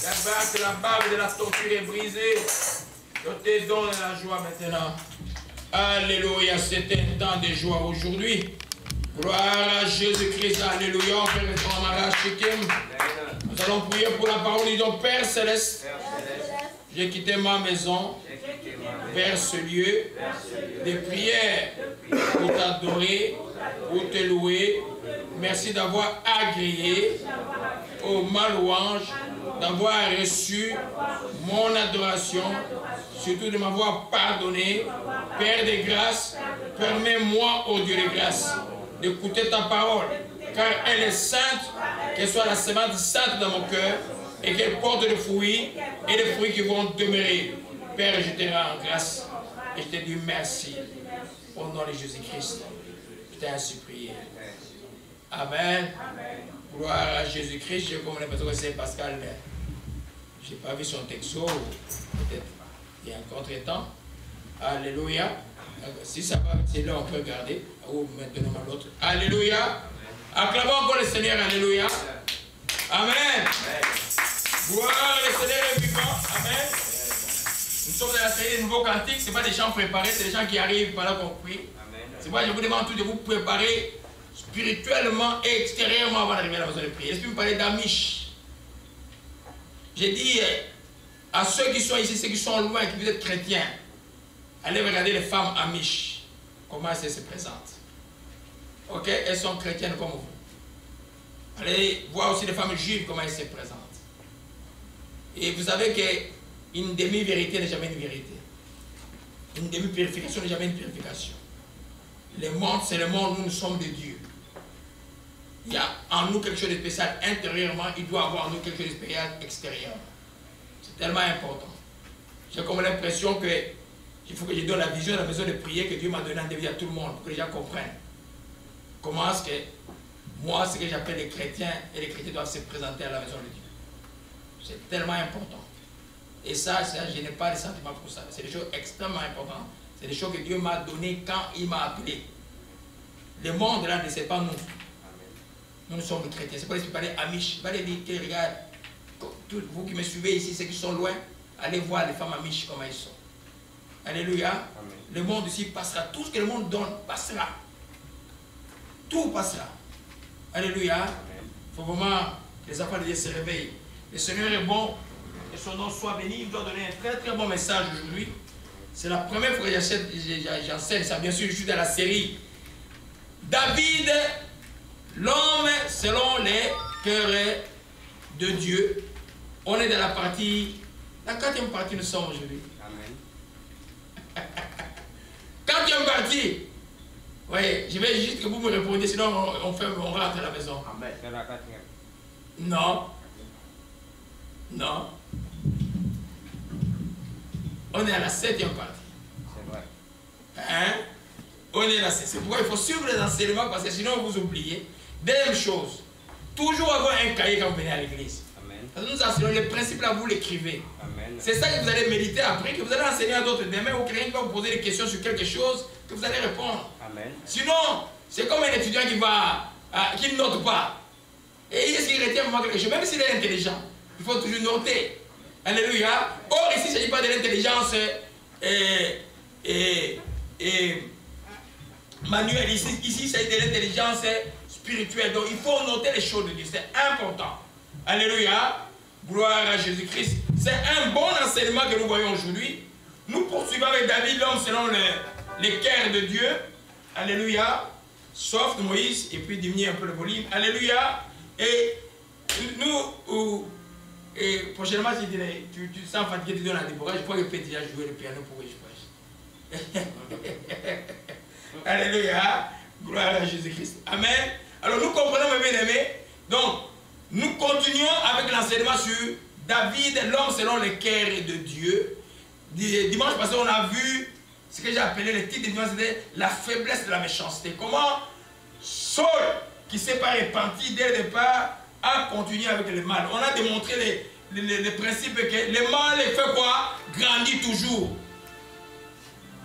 La barbe de la torture est brisée. Je te donne la joie maintenant. Alléluia, c'est un temps de joie aujourd'hui. Gloire à Jésus-Christ, alléluia. On peut répondre à la Shikim. Nous allons prier pour la parole. Disons, Père Céleste, j'ai quitté ma maison vers ce lieu de prière pour t'adorer, pour te louer. Merci d'avoir agréé ma louange, d'avoir reçu mon adoration, surtout de m'avoir pardonné. Père de grâce, permets-moi, ô Dieu de grâce, d'écouter ta parole, car elle est sainte, qu'elle soit la semence sainte dans mon cœur, et qu'elle porte des fruits, et des fruits qui vont demeurer. Père, je te rends grâce, et je te dis merci, au nom de Jésus-Christ. Je t'ai ainsi prié. Amen. Gloire à Jésus-Christ. Je connais pas que c'est Pascal, mais je n'ai pas vu son texto. Peut-être il y a un contre-temps. Alléluia. Si ça va, c'est là on peut regarder. Ou maintenant l'autre. Alléluia. Acclamons encore le Seigneur. Alléluia. Amen. Gloire le Seigneur est vivant. Amen. Nous sommes dans la série des nouveaux cantiques. Ce n'est pas des chants préparés, c'est des gens qui arrivent pendant qu'on prie. C'est pourquoi je vous demande tout de vous préparer spirituellement et extérieurement avant d'arriver à la maison de prière. Est-ce que vous parlez d'Amish? J'ai dit à ceux qui sont ici, ceux qui sont loin, qui vous êtes chrétiens, allez regarder les femmes Amish, comment elles se présentent. Ok, elles sont chrétiennes comme vous. Allez voir aussi les femmes juives, comment elles se présentent. Et vous savez qu'une demi-vérité n'est jamais une vérité. Une demi-purification n'est jamais une purification. Le monde, c'est le monde où nous sommes de Dieu. Il y a en nous quelque chose de spécial intérieurement, il doit avoir en nous quelque chose de spécial extérieurement. C'est tellement important. J'ai comme l'impression qu'il faut que je donne la vision de la maison de prière que Dieu m'a donné en dévier à tout le monde, pour que les gens comprennent comment est-ce que moi, ce que j'appelle les chrétiens, et les chrétiens doivent se présenter à la maison de Dieu. C'est tellement important. Et ça, je n'ai pas de sentiments pour ça. C'est des choses extrêmement importantes. C'est des choses que Dieu m'a données quand il m'a appelé. Le monde là ne sait pas nous. Nous sommes des chrétiens. C'est pour ça que je parlais Amish. Je vais dire que regarde, vous qui me suivez ici, ceux qui sont loin, allez voir les femmes Amish comment elles sont. Alléluia. Amen. Le monde ici passera. Tout ce que le monde donne passera. Tout passera. Alléluia. Il faut vraiment que les enfants de Dieu se réveillent. Le Seigneur est bon. Que son nom soit béni. Il doit donner un très très bon message aujourd'hui. C'est la première fois que j'enseigne ça. Bien sûr, je suis dans la série David, l'homme selon les cœurs de Dieu. On est dans la partie, la 4e partie nous sommes aujourd'hui. Amen. 4e partie. Oui, je vais juste que vous me répondez, sinon on rentre à la maison. Amen. C'est la 4e. Non. Non. On est à la 7e partie. C'est vrai. Hein? On est là. C'est pourquoi il faut suivre les enseignements parce que sinon vous oubliez. Deuxième chose, toujours avoir un cahier quand vous venez à l'église. Nous enseignons les principes là, vous l'écrivez. C'est ça que vous allez méditer après, que vous allez enseigner à d'autres. Demain, ou quelqu'un va vous poser des questions sur quelque chose, que vous allez répondre. Amen. Sinon, c'est comme un étudiant qui ne note pas. Et est-ce qu'il retient vraiment quelque chose? Même s'il est intelligent, il faut toujours noter. Alléluia. Or, ici, il ne s'agit pas de l'intelligence manuelle. Ici, il s'agit de l'intelligence spirituelle. Donc, il faut noter les choses de Dieu. C'est important. Alléluia. Gloire à Jésus-Christ. C'est un bon enseignement que nous voyons aujourd'hui. Nous poursuivons avec David, l'homme selon les cœurs de Dieu. Alléluia. Sauf Moïse, et puis diminuer un peu le volume. Alléluia. Et nous... Et prochainement, si tu te sens fatigué, tu donnes la déborah, je crois que je peux déjà jouer le piano pour que je fasse. Alléluia. Gloire à Jésus-Christ. Amen. Alors nous comprenons, mes bien-aimés. Donc, nous continuons avec l'enseignement sur David, l'homme selon les cœurs de Dieu. Dimanche passé, on a vu ce que j'ai appelé le titre de dimanche, c'était la faiblesse de la méchanceté. Comment Saul, qui s'est pas repenti dès le départ, a continué avec le mal. On a démontré les principes que le mal fait quoi? Grandit toujours.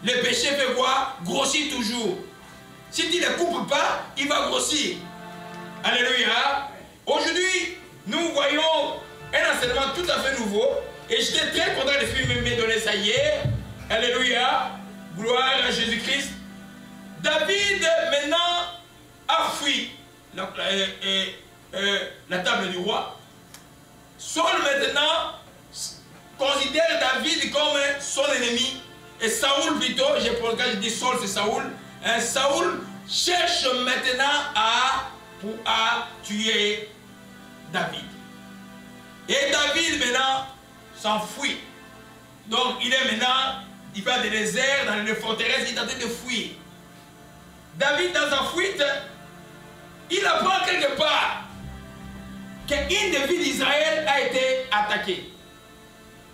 Le péché fait quoi? Grossit toujours. Si tu ne le coupes pas, il va grossir. Alléluia. Aujourd'hui, nous voyons un enseignement tout à fait nouveau. Et j'étais très content de l'Esprit me donner ça hier. Alléluia. Gloire à Jésus-Christ. David maintenant a fui la table du roi. Saul maintenant considère David comme son ennemi. Et Saoul plutôt, pour lequel je dis Saul, c'est Saoul. Saoul cherche maintenant à tuer David. Et David maintenant s'enfuit. Donc il est maintenant, il va dans les déserts, dans les forteresses, il est en train de fuir. David dans sa fuite, il apprend quelque part qu'une des villes d'Israël a été attaquée.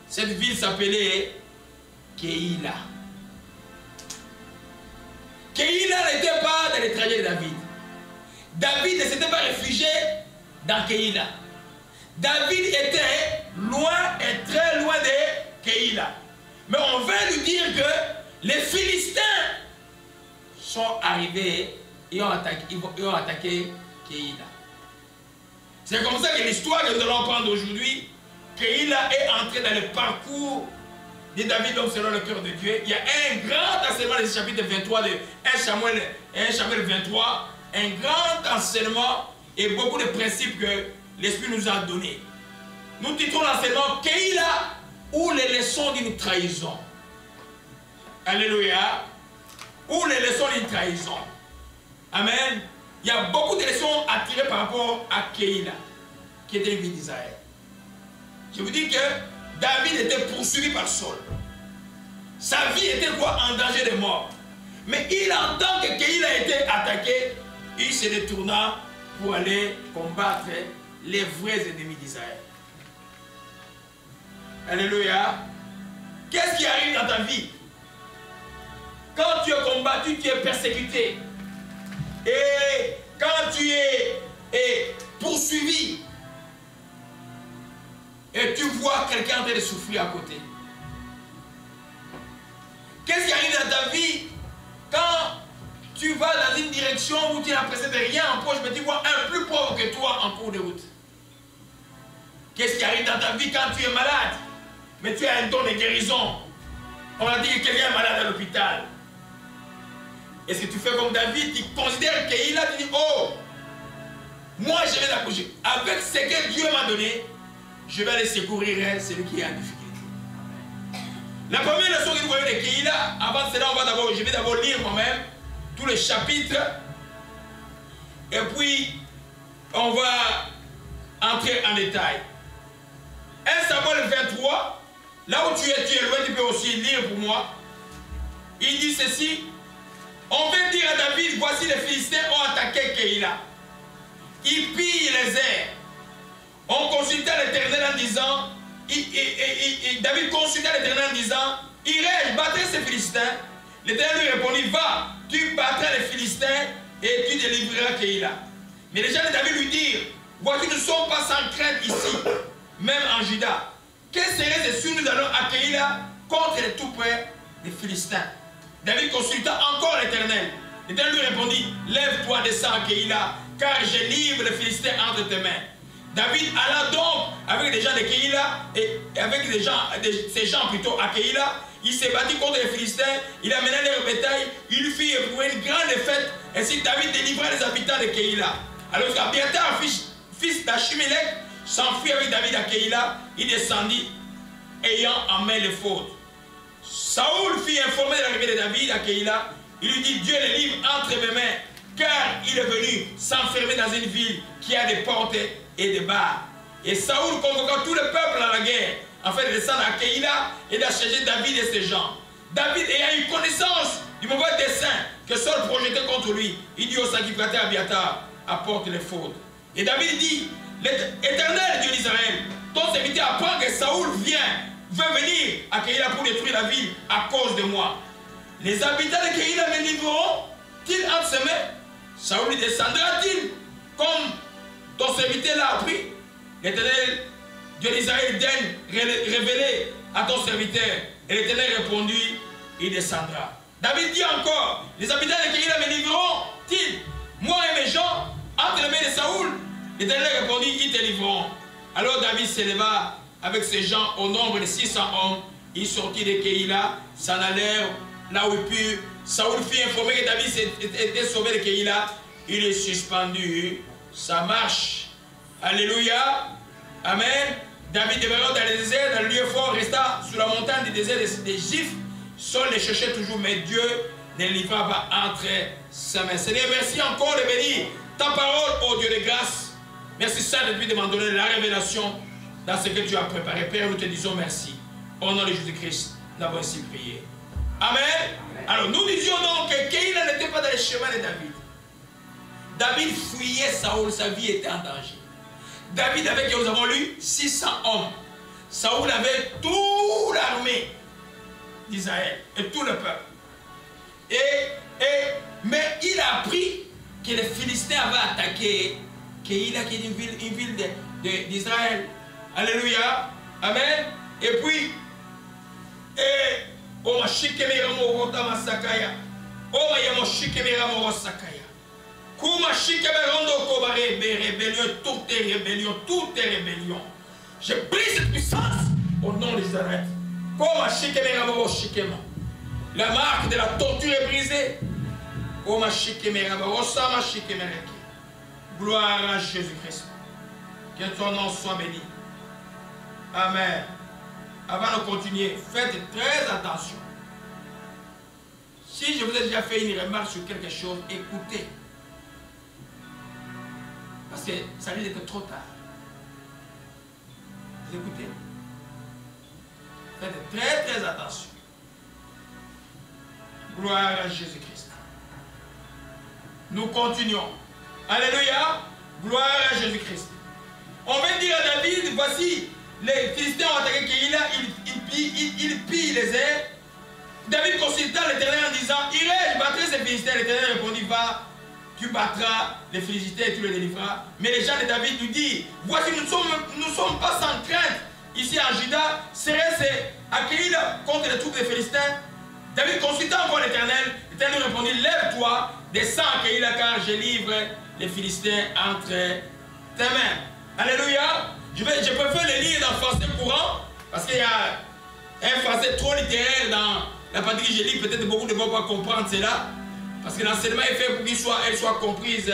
Cette ville s'appelait Keïla. Keïla n'était pas dans les trajets de David. David ne s'était pas réfugié dans Keïla. David était loin et très loin de Keïla. Mais on va lui dire que les Philistins sont arrivés et ont attaqué Keïla. C'est comme ça que l'histoire que nous allons prendre aujourd'hui, Keïla est entré dans le parcours de David, donc selon le cœur de Dieu. Il y a un grand enseignement dans ce chapitre 23 de 1 Samuel 23, un grand enseignement et beaucoup de principes que l'Esprit nous a donnés. Nous titrons l'enseignement Keïla ou les leçons d'une trahison. Alléluia. Ou les leçons d'une trahison. Amen. Il y a beaucoup de leçons à tirer par rapport à Keïla, qui était une ville d'Israël. Je vous dis que David était poursuivi par Saul. Sa vie était quoi? En danger de mort. Mais il entend que Keïla a été attaqué. Il se détourna pour aller combattre les vrais ennemis d'Israël. Alléluia. Qu'est-ce qui arrive dans ta vie? Quand tu es combattu, tu es persécuté. Et quand tu es poursuivi, et tu vois quelqu'un en train de souffrir à côté. Qu'est-ce qui arrive dans ta vie quand tu vas dans une direction où tu n'as l'impression de rien en poche, mais tu vois un plus pauvre que toi en cours de route? Qu'est-ce qui arrive dans ta vie quand tu es malade, mais tu as un don de guérison? On a dit que quelqu'un est malade à l'hôpital. Est-ce que tu fais comme David, tu considères qu'il a dit, oh, moi je vais l'accoucher. Avec ce que Dieu m'a donné, je vais aller secourir celui qui est en difficulté. La première leçon que nous voyons de Keïla, avant cela, je vais d'abord lire moi-même tout le chapitre. Et puis, on va entrer en détail. 1 Samuel 23, là où tu es loin, tu peux aussi lire pour moi. Il dit ceci. On veut dire à David, voici les Philistins ont attaqué Keïla. Ils pillent les airs. On consulta l'Éternel en disant, David consulta l'Éternel en disant, irai-je battre ces Philistins? L'Éternel lui répondit, va, tu battras les Philistins et tu délivreras Keïla. Mais les gens de David lui dirent, voici, nous ne sommes pas sans crainte ici, même en Juda. Quel serait ce si nous allons à Keïla contre les tout près des Philistins? David consulta encore l'Éternel. L'Éternel lui répondit, lève-toi, descends à Keïla, car je livre les Philistins entre tes mains. David alla donc avec les gens de Keïla et avec ces gens plutôt à Keïla. Il s'est battu contre les Philistins, il a mené leur bétail, il fit éprouver une grande défaite. Ainsi David délivra les habitants de Keïla. Alors qu'Abiathar, fils d'Achimélec, s'enfuit avec David à Keïla, il descendit ayant en main les fautes. Saoul fit informer de l'arrivée de David à Keïla. Il lui dit, Dieu les livre entre mes mains, car il est venu s'enfermer dans une ville qui a des portes et des barres. Et Saoul convoqua tout le peuple à la guerre, afin de descendre à Keïla et d'acheter David et ses gens. David ayant eu connaissance du mauvais dessein que Saul projetait contre lui, il dit au sacrificateur Abiathar, apporte les fautes. Et David dit, l'Éternel Dieu d'Israël, ton serviteur apprend que Saoul veut venir à Keïla pour détruire la ville à cause de moi. Les habitants de Keïla me livreront-ils entre ses mains? Saoul descendra-t-il comme ton serviteur l'a appris? L'Éternel Dieu d'Israël daigne révéler à ton serviteur. Et l'Éternel répondit, il descendra. David dit encore, les habitants de Keïla me livreront-ils, moi et mes gens, entre les mains de Saoul? L'Éternel répondit, ils te livreront. Alors David s'éleva avec ses gens au nombre de 600 hommes. Ils sortirent de Keïla, s'en allèrent là où ils purent. Saoul fut informé que David était sauvé de Keïla. Il est suspendu sa marche. Alléluia. Amen. David demeura dans le désert, dans le lieu fort, resta sous la montagne du désert des Gifs. Saul les cherchait toujours, mais Dieu ne le livra pas entre sa main. Seigneur, merci encore de bénir ta parole, ô Dieu de grâce. Merci Saint-Esprit de m'en donner la révélation dans ce que tu as préparé. Père, nous te disons merci. Au nom de Jésus-Christ, nous avons ainsi prié. Amen. Alors nous disions donc que Keïla n'était pas dans les chemins de David. David fuyait Saoul, sa vie était en danger. David avait, que nous avons lu, 600 hommes. Saoul avait toute l'armée d'Israël et tout le peuple. Mais il a appris que les Philistins avaient attaqué Keïla, qui est une ville d'Israël. Alléluia. Amen. Et puis, toutes les rébellions. Je brise cette puissance au nom d'Israël. La marque de la torture est brisée. Gloire à Jésus-Christ. Que ton nom soit béni. Amen. Avant de continuer, faites très attention. Si je vous ai déjà fait une remarque sur quelque chose, écoutez. Parce que ça risque d'être trop tard. Vous écoutez. Faites très très attention. Gloire à Jésus-Christ. Nous continuons. Alléluia. Gloire à Jésus-Christ. On va dire à David, voici, les Philistins ont attaqué Keïla, ils pillent les airs. David consulta l'Éternel en disant, irai-je battrai ces Philistins? L'Éternel répondit, va, tu battras les Philistins et tu les délivreras. Mais les gens de David lui disent, voici, nous ne sommes pas sans crainte. Ici en Juda, serait-ce à Keïla contre les troupes des Philistins? David consulta encore l'Éternel. L'Éternel répondit, lève-toi, descends à Keïla, car je livre les Philistins entre tes mains. Alléluia. Je préfère le lire dans le français courant, parce qu'il y a un français trop littéraire dans la partie que je lis. Peut-être beaucoup ne vont pas comprendre cela, parce que l'enseignement est fait pour qu'elle soit comprise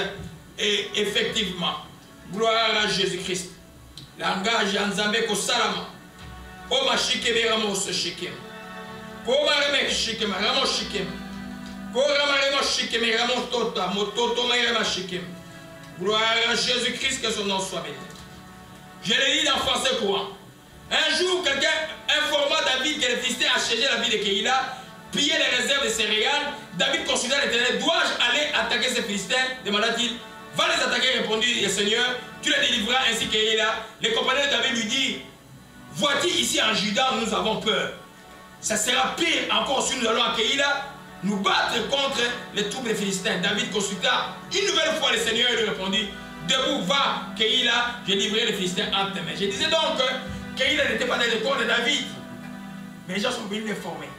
et effectivement. Gloire à Jésus-Christ. Langage Anzambe Kosalama. Oma Shikeme Ramos Shikem. Koma Reme Shikem, Ramos Shikem. Koma Remos Shikem, Ramos Tota, Mototo Rema Shikem. Gloire à Jésus-Christ, que son nom soit béni. Je le lis dans le français courant. Un jour, quelqu'un informa David que les Philistins assiégeaient la ville de Keïla, pillaient les réserves de céréales. David consulta l'Éternel, dois-je aller attaquer ces Philistins? Demanda-t-il. Va les attaquer, répondit le Seigneur, tu les délivreras ainsi Keïla. Les compagnons de David lui disent, vois-tu ici en Juda, nous avons peur. Ça sera pire encore si nous allons à Keïla, nous battre contre les troupes des Philistins. David consulta une nouvelle fois le Seigneur et lui répondit, debout, va, Keïla, je livrerai les Philistins entre tes mains. Je disais donc que Keïla n'était pas dans le corps de David. Mais les gens sont venus l'informer.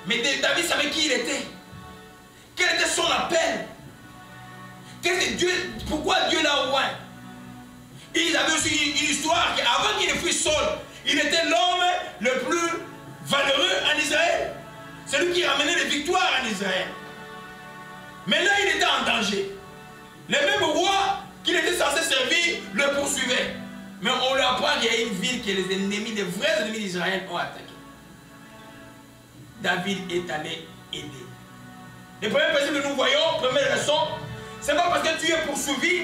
Mais David savait qui il était. Quel était son appel. Pourquoi Dieu l'a oint. Ils avaient aussi une histoire qu'avant qu'il ne fût Saul, il était l'homme le plus valeureux en Israël. Celui qui ramenait les victoires en Israël. Maintenant, il était en danger. Le même roi qu'il était censé servir le poursuivait. Mais on lui apprend qu'il y a une ville que les ennemis, les vrais ennemis d'Israël ont attaqué. David est allé aider. Le premier principe que nous voyons, première leçon, c'est pas parce que tu es poursuivi,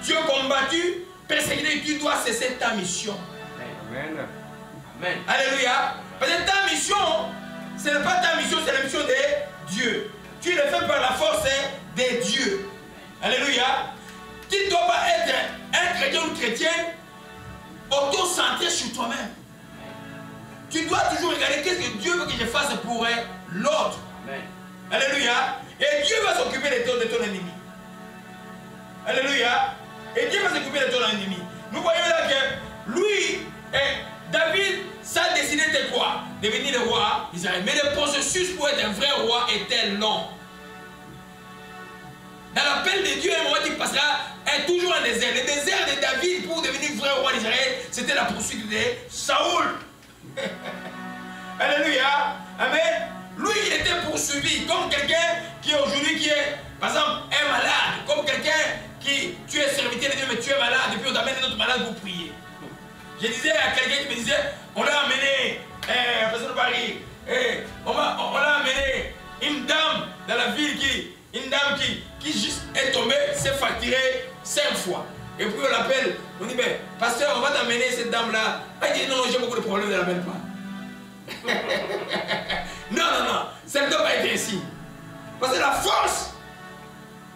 tu es combattu, persécuté, tu dois cesser ta mission. Amen. Amen. Alléluia. Parce que ta mission, ce n'est pas ta mission, c'est la mission de Dieu. Tu le fais par la force de Dieu. Alléluia. Tu ne dois pas être un chrétien ou une chrétienne auto-centré sur toi-même. Tu dois toujours regarder qu'est-ce que Dieu veut que je fasse pour l'autre. Alléluia. Et Dieu va s'occuper de ton ennemi. Alléluia. Et Dieu va s'occuper de ton ennemi. Nous voyons là que lui, David, sa destinée était quoi? Devenir le roi d'Israël. Mais le processus pour être un vrai roi était long. Dans l'appel de Dieu, à un moment, il passera est toujours un désert. Le désert de David pour devenir vrai roi d'Israël, c'était la poursuite de Saoul. Alléluia. Amen. Lui, il était poursuivi comme quelqu'un qui aujourd'hui qui est, par exemple, un malade. Comme quelqu'un qui, tu es serviteur de Dieu, mais tu es malade. Et puis on t'amène un autre malade pour prier. Je disais à quelqu'un qui me disait, on l'a amené, personne de Paris, on l'a amené une dame dans la ville qui juste est tombée, s'est facturée 5 fois. Et puis on l'appelle, on dit, ben, pasteur, on va t'amener cette dame-là. Elle dit, non, j'ai beaucoup de problèmes, ne l'amène pas. Non, ça ne doit pas être ainsi. Parce que la force,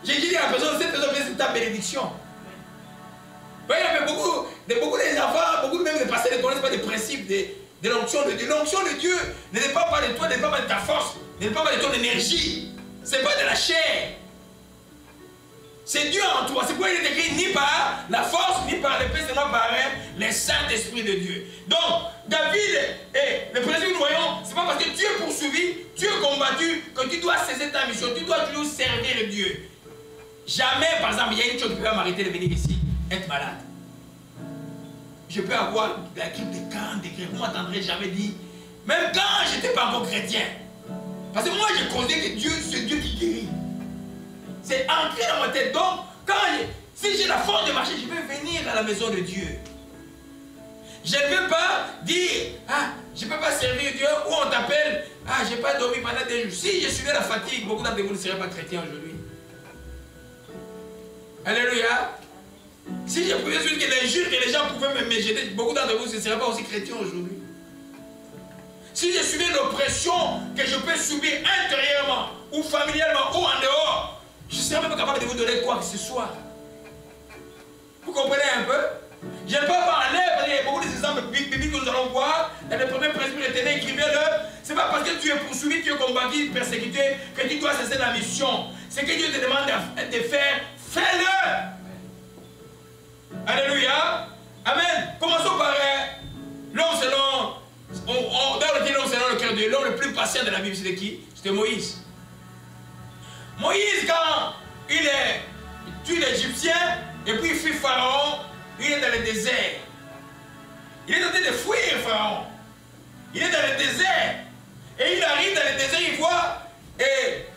j'ai dit à la personne, cette personne, c'est ta bénédiction. Vous voyez, il y avait beaucoup des enfants, beaucoup même de pasteurs ne connaissent pas les principes de l'onction de Dieu. L'onction de Dieu ne dépend pas de toi, ne dépend pas de ta force, ne dépend pas de ton énergie. Ce n'est pas de la chair. C'est Dieu en toi. C'est pourquoi il est écrit ni par la force, ni par l'épée, seulement par le Saint-Esprit de Dieu. Donc, David, et le principe que nous voyons, ce n'est pas parce que tu es poursuivi, tu es combattu, que tu dois cesser ta mission. Tu dois toujours servir Dieu. Jamais, par exemple, il y a une chose qui peut m'arrêter de venir ici, être malade. Je peux avoir la grippe de canne, des grippes. Vous m'entendrez jamais dire, même quand je n'étais pas encore chrétien. Parce que moi, je considère que Dieu, c'est Dieu qui guérit. C'est ancré dans ma tête. Donc, si j'ai la force de marcher, je peux venir à la maison de Dieu. Je ne peux pas dire, je ne peux pas servir Dieu, ou on t'appelle, je n'ai pas dormi pendant des jours. Si je suivais la fatigue, beaucoup d'entre vous ne seraient pas chrétiens aujourd'hui. Alléluia. Si je pouvais suivre l'injure que les gens pouvaient me jeter, beaucoup d'entre vous ne seraient pas aussi chrétiens aujourd'hui. Si je suivais l'oppression que je peux subir intérieurement, ou familialement, ou en dehors, je ne serais même pas capable de vous donner quoi que ce soit. Vous comprenez un peu? Je ne peux pas parler, parce qu'il y a beaucoup d'exemples bibliques que nous allons voir. Dans les premiers principes de l'Éternel, écrivez-le. Ce n'est pas parce que tu es poursuivi, tu es combattu, persécuté, que tu dois cesser la mission. Ce que Dieu te demande de faire, fais-le. Alléluia. Amen. Commençons par l'homme selon, dans le l'homme selon le cœur de l'homme le plus patient de la Bible, c'était qui? C'était Moïse. Moïse, quand il tue l'Égyptien, et puis il fuit Pharaon, il est dans le désert. Il est en train de fuir Pharaon. Il est dans le désert. Et il arrive dans le désert, il voit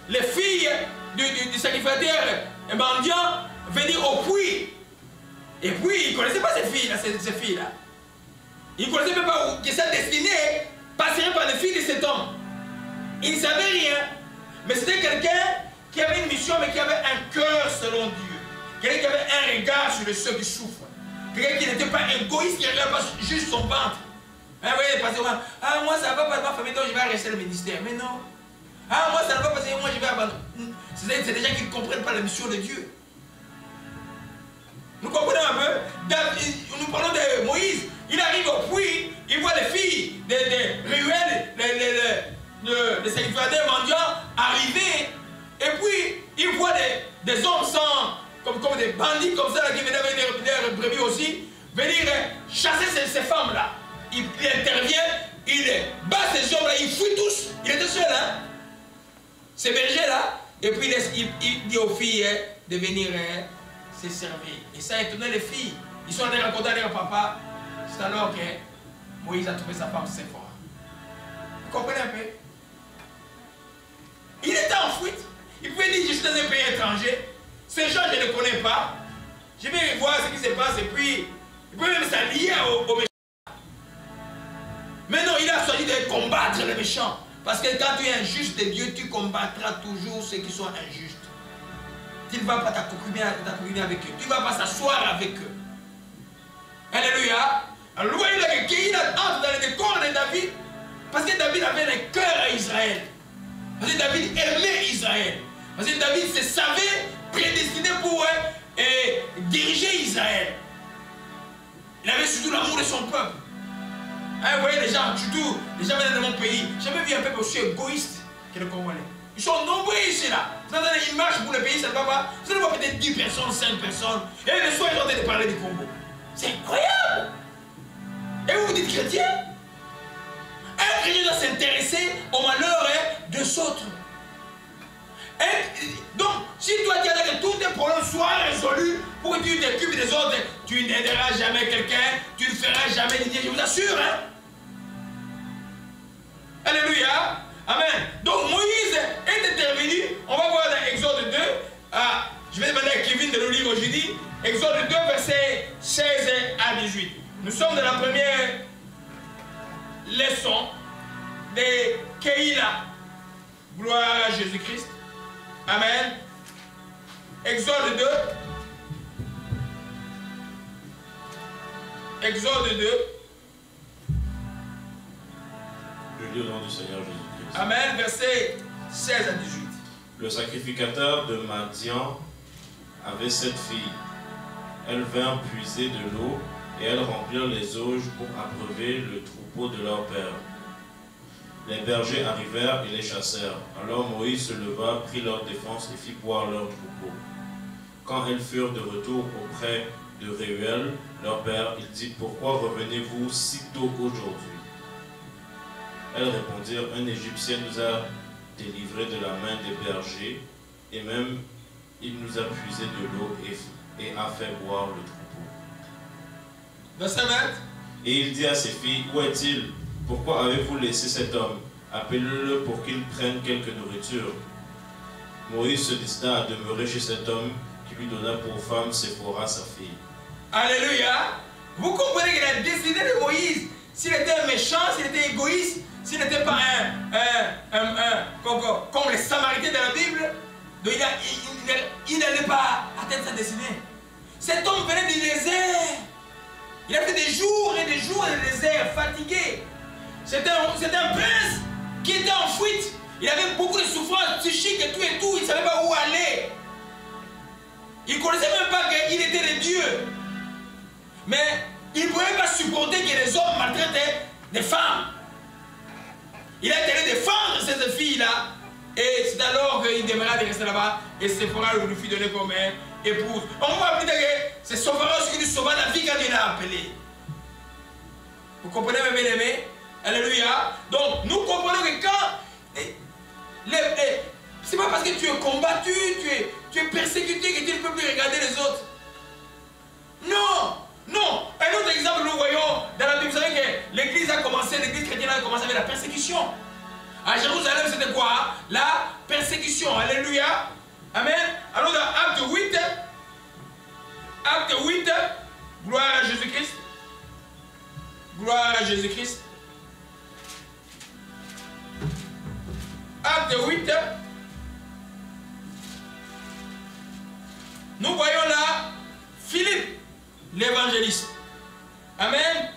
les filles du sacrificateur mendiant venir au puits. Et puis, il ne connaissait pas ces filles-là. Il ne connaissait même pas que sa destinée passerait par les filles de cet homme. Il ne savait rien. Mais c'était quelqu'un qui avait une mission, mais qui avait un cœur selon Dieu. Quelqu'un qui avait un regard sur ceux qui souffrent. Quelqu'un qui n'était pas égoïste, qui ne regardait pas juste son ventre. Vous voyez, parce que moi ça ne va pas dans ma famille, donc je vais arrêter le ministère. Mais non. Moi ça ne va pas parce que moi je vais abandonner. C'est des gens qui ne comprennent pas la mission de Dieu. Nous comprenons un peu? Nous parlons de Moïse. Il arrive au puits, il voit les filles des ruelles, les sacrificateurs mendiants arriver. Et puis, il voit des hommes comme des bandits comme ça, là, qui venaient avec des brebis aussi, venir chasser ces femmes-là. Il intervient, il bat ces hommes-là, ils fuient tous. Il était seul, hein? Ces bergers-là. Et puis, il dit aux filles de venir se servir. Et ça a étonné les filles. Ils sont allés raconter à leur papa. C'est alors que Moïse a trouvé sa femme Séphora. Vous comprenez un peu? Il était en fuite. Il pouvait dire, je suis dans un pays étranger. Ces gens, je ne les connais pas. Je vais voir ce qui se passe et puis, il peut même s'allier aux méchants. Mais non, il a choisi de combattre les méchants. Parce que quand tu es un juste de Dieu, tu combattras toujours ceux qui sont injustes. Tu ne vas pas t'accoutumer avec eux. Tu ne vas pas s'asseoir avec eux. Alléluia. Alors, vous voyez qu'il entre dans le décor de David. Parce que David avait le cœur à Israël. Parce que David aimait Israël. Parce que David se savait prédestiné pour diriger Israël. Il avait surtout l'amour de son peuple. Vous voyez les gens, surtout les gens venant de mon pays, j'ai jamais vu un peuple aussi égoïste que le Congolais. Ils sont nombreux ici là. Vous entendez, ils marchent pour le pays, ça ne va pas. Vous allez voir peut-être 10 personnes, 5 personnes. Et le soir, ils ont en train de parler du Congo. C'est incroyable. Et vous vous dites chrétien? Un chrétien doit s'intéresser au malheur des autres. Donc, Si toi tu as que tous tes problèmes soient résolus pour que tu t'occupes des autres, tu n'aideras jamais quelqu'un, tu ne feras jamais de Dieu, je vous assure. Hein? Alléluia. Amen. Donc Moïse est intervenu. On va voir dans Exode 2. Je vais demander à Kevin de nous lire aujourd'hui. Exode 2, versets 16 à 18. Nous sommes dans la première leçon de Keïla. Gloire à Jésus-Christ. Amen. Exode 2. Exode 2. Je lis au nom du Seigneur Jésus-Christ. Amen. Versets 16 à 18. Le sacrificateur de Madian avait 7 filles. Elles vinrent puiser de l'eau et elles remplirent les auges pour abreuver le troupeau de leur père. Les bergers arrivèrent et les chassèrent. Alors Moïse se leva, prit leur défense et fit boire leur troupeau. Quand elles furent de retour auprès de Réuel, leur père, il dit: pourquoi revenez-vous si tôt aujourd'hui? Elles répondirent: un Égyptien nous a délivrés de la main des bergers, et même il nous a puisé de l'eau et a fait boire le troupeau. Verset 20. Et il dit à ses filles: où est-il? Pourquoi avez-vous laissé cet homme? Appelez-le pour qu'il prenne quelque nourriture. Moïse se décida à demeurer chez cet homme qui lui donna pour femme Séphora, sa fille. Alléluia. Vous comprenez qu'il a décidé de Moïse. S'il était méchant, s'il était égoïste, s'il n'était pas comme les Samaritains de la Bible, donc il n'allait pas atteindre sa destinée. Cet homme venait du désert. Il a fait des jours et des jours de désert, fatigué. C'était un prince qui était en fuite. Il avait beaucoup de souffrances psychiques et tout. Il ne savait pas où aller. Il ne connaissait même pas qu'il était de Dieu. Mais il ne pouvait pas supporter que les hommes maltraitaient des femmes. Il a été défendre ces filles-là. Et c'est alors qu'il demeura de rester là-bas. Et Séphora lui fit donner comme épouse. On voit plus tard que c'est Séphora qui lui sauva la vie quand il l'a appelé. Vous comprenez, mes bien-aimés? Alléluia. Donc, nous comprenons que quand... c'est pas parce que tu es combattu, tu es persécuté que tu ne peux plus regarder les autres. Non. Non. Un autre exemple, nous voyons dans la Bible, vous savez que l'église chrétienne a commencé avec la persécution. À Jérusalem, c'était quoi? La persécution. Alléluia. Amen. Alors dans Acte 8, gloire à Jésus-Christ. Gloire à Jésus-Christ. Acte 8. Nous voyons là Philippe, l'évangéliste. Amen.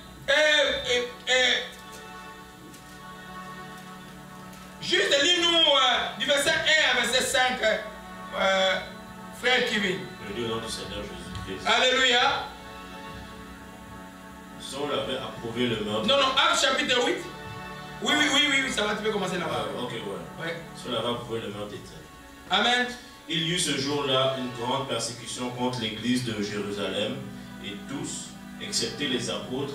Juste lis-nous du verset 1 à verset 5, frère Kevin. Je lis au nom du Seigneur Jésus-Christ. Alléluia. Saul avait approuvé le meurtre. Non, Acte chapitre 8. Oui, ça va, tu peux commencer là-bas. Ok, ouais. Saul avait approuvé le meurtre d'Étienne. Amen. Il y eut ce jour-là une grande persécution contre l'église de Jérusalem, et tous, excepté les apôtres,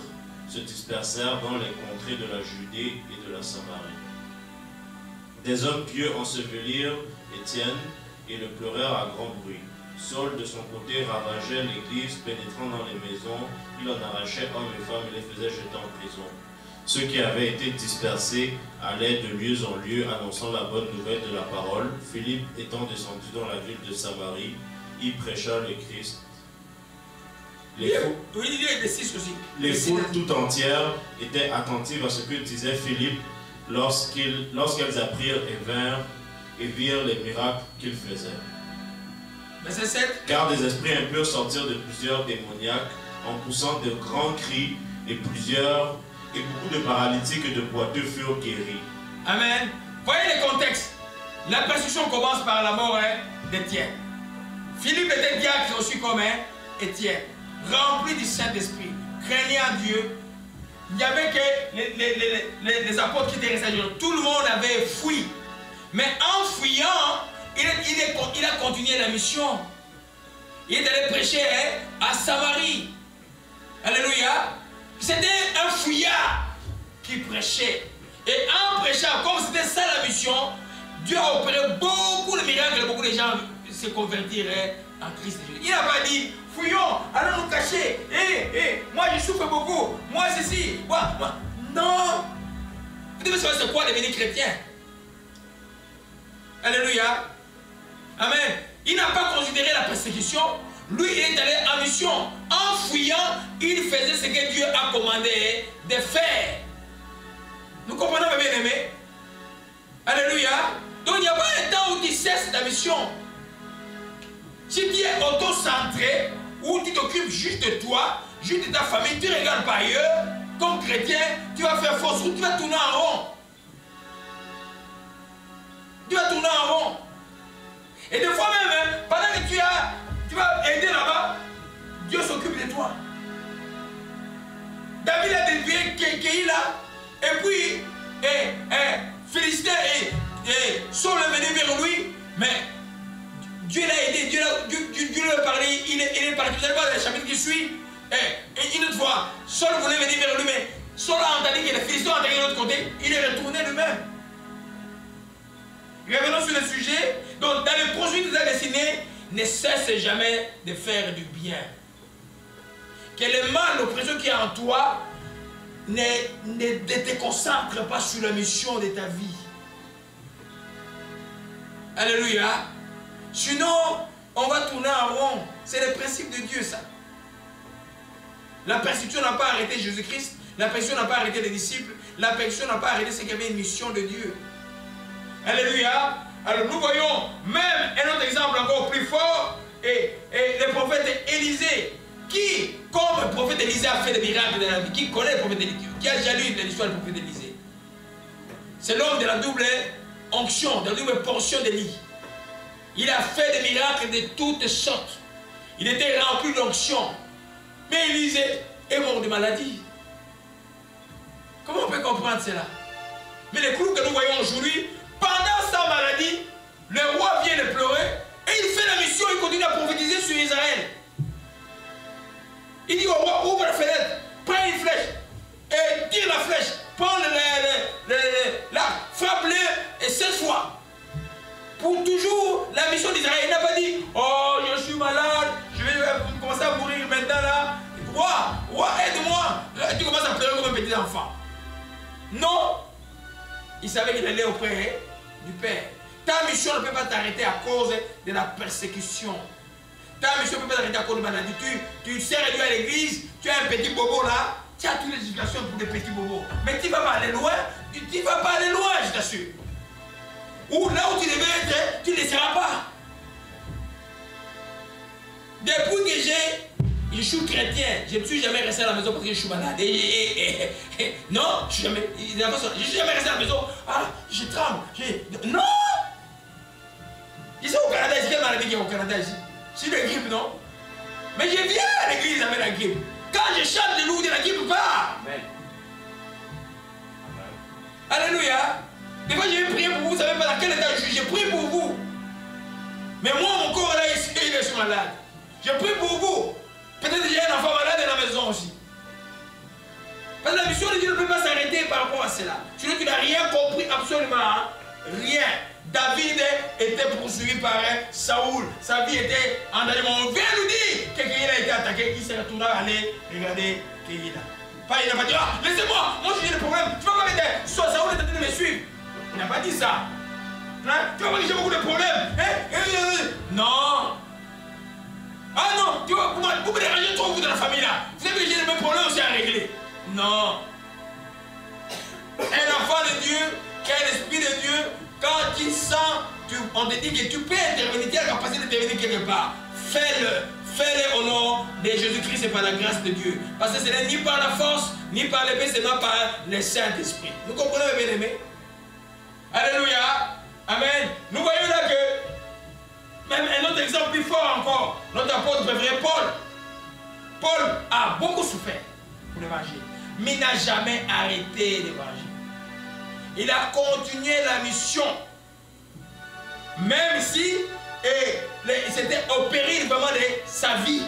se dispersèrent dans les contrées de la Judée et de la Samarie. Des hommes pieux ensevelirent Étienne et le pleurèrent à grand bruit. Saul, de son côté, ravageait l'église, pénétrant dans les maisons. Il en arrachait hommes et femmes et les faisait jeter en prison. Ceux qui avaient été dispersés allaient de lieu en lieu, annonçant la bonne nouvelle de la parole. Philippe, étant descendu dans la ville de Samarie, y prêcha le Christ. Les foules tout entières étaient attentives à ce que disait Philippe lorsqu'elles apprirent et virent les miracles qu'il faisait. Verset 7. Car des esprits impurs sortirent de plusieurs démoniaques en poussant de grands cris, et beaucoup de paralytiques et de boiteux furent guéris. Amen. Voyez le contexte. La persécution commence par la mort d'Étienne. Philippe était diacre aussi comme Étienne, rempli du Saint-Esprit, craignant Dieu. Il n'y avait que les apôtres qui étaient restés. Tout le monde avait fui. Mais en fuyant, il a continué la mission. Il est allé prêcher à Samarie. Alléluia. C'était un fuyard qui prêchait. Et en prêchant, comme c'était ça la mission, Dieu a opéré beaucoup de miracles. Beaucoup de gens se convertiraient en Christ Jésus. Il n'a pas dit, fouillons, allons nous cacher. Moi je souffre beaucoup. Moi ceci. Moi. Non. Vous devez savoir c'est quoi devenir chrétien. Alléluia. Amen. Il n'a pas considéré la persécution. Lui, il est allé en mission. En fouillant, il faisait ce que Dieu a commandé de faire. Nous comprenons, mes bien-aimés? Alléluia. Donc, il n'y a pas un temps où tu cesses ta mission. Si tu es auto-centré, où tu t'occupes juste de toi, juste de ta famille, tu regardes par ailleurs, comme chrétien, tu vas faire fausse route, tu vas tourner en rond. Tu vas tourner en rond. Et des fois même, pendant que tu vas aider là-bas, Dieu s'occupe de toi. David a dévié Keïla, et puis Philistin et Saul est venu vers lui, mais Dieu l'a aidé, Dieu lui a parlé, il est parti. Vous allez voir le chapitre qui suit. Et une autre fois, Saul voulait venir vers lui, mais Saul a entendu que les Philistins ont attaqué de l'autre côté, il est retourné lui-même. Revenons sur le sujet. Donc, dans le projet de ta destinée, ne cesse jamais de faire du bien. Que le mal, l'oppression qui est en toi, ne te concentre pas sur la mission de ta vie. Alléluia. Sinon, on va tourner en rond. C'est le principe de Dieu, ça. La persécution n'a pas arrêté Jésus-Christ. La persécution n'a pas arrêté les disciples. La persécution n'a pas arrêté ce qu'il y avait une mission de Dieu. Alléluia. Alors nous voyons même un autre exemple encore plus fort. Et le prophète Élisée, qui, comme le prophète Élisée a fait des miracles dans la vie, qui connaît le prophète Élisée, qui a déjà lu l'histoire du prophète Élisée. C'est l'homme de la double onction, de la double portion d'Élie. Il a fait des miracles de toutes sortes. Il était rempli d'onction. Mais Élisée est mort de maladie. Comment on peut comprendre cela? Mais les clous que nous voyons aujourd'hui, pendant sa maladie, le roi vient le pleurer et il fait la mission, il continue à prophétiser sur Israël. Il dit au roi, ouvre la fenêtre, prends une flèche et tire la flèche, prends frappe-le et 7 fois. Pour toujours la mission d'Israël. Il n'a pas dit, oh je suis malade, je vais commencer à mourir maintenant là. Roi, aide-moi. Tu commences à pleurer comme un petit enfant. Non. Il savait qu'il allait auprès du Père. Ta mission ne peut pas t'arrêter à cause de la persécution. Ta mission ne peut pas t'arrêter à cause de maladie. Tu sers Dieu à l'église, tu as un petit bobo là, tu as toutes les éducations pour des petits bobos. Mais tu ne vas pas aller loin, tu ne vas pas aller loin, je t'assure. Ou là où tu devais être, tu ne le seras pas. Depuis que je suis chrétien, je ne suis jamais resté à la maison parce que je suis malade. Non, je ne suis jamais resté à la maison. Ah, je tremble. Non! Ici au Canada, quelle maladie qui est au Canada ici? C'est la grippe, non? Mais je viens à l'église avec la grippe. Quand je chante de loup de la grippe, pas. Amen. Alléluia. Des fois, j'ai prié pour vous, vous ne savez pas dans quel état je suis. J'ai prié pour vous. Mais moi, mon corps là, il est malade. Je prie pour vous. Peut-être que j'ai un enfant malade à la maison aussi. Parce que la mission de Dieu ne peut pas s'arrêter par rapport à cela. Sinon, tu n'as rien compris, absolument. Hein? Rien. David était poursuivi par Saoul. Sa vie était en danger. On vient nous dire que Keïla a été attaqué. Il s'est retourné à aller regarder Keïla. Il n'a pas dit, ah, laissez-moi, moi j'ai des problèmes. Tu vas pas m'aider. Saoul est en train de me suivre. Il n'a pas dit ça. Hein? Tu vas voir que j'ai beaucoup de problèmes. Non. Ah non, tu vois, vous me dérangez trop, vous, de la famille là. Vous savez que j'ai les mêmes problèmes aussi à régler. Non. Un enfant de Dieu, qui a l'esprit de Dieu, quand il sent, on te dit que tu peux intervenir, tu as la capacité d'intervenir quelque part. Fais-le. Fais-le au nom de Jésus-Christ et par la grâce de Dieu. Parce que ce n'est ni par la force, ni par l'épée, c'est non par le Saint-Esprit. Nous comprenons, mes bien-aimés? Alléluia. Amen. Nous voyons là que, même un autre exemple plus fort encore, notre apôtre préféré, Paul. Paul a beaucoup souffert pour l'évangile, mais il n'a jamais arrêté l'évangile. Il a continué la mission, même si c'était au péril vraiment de sa vie.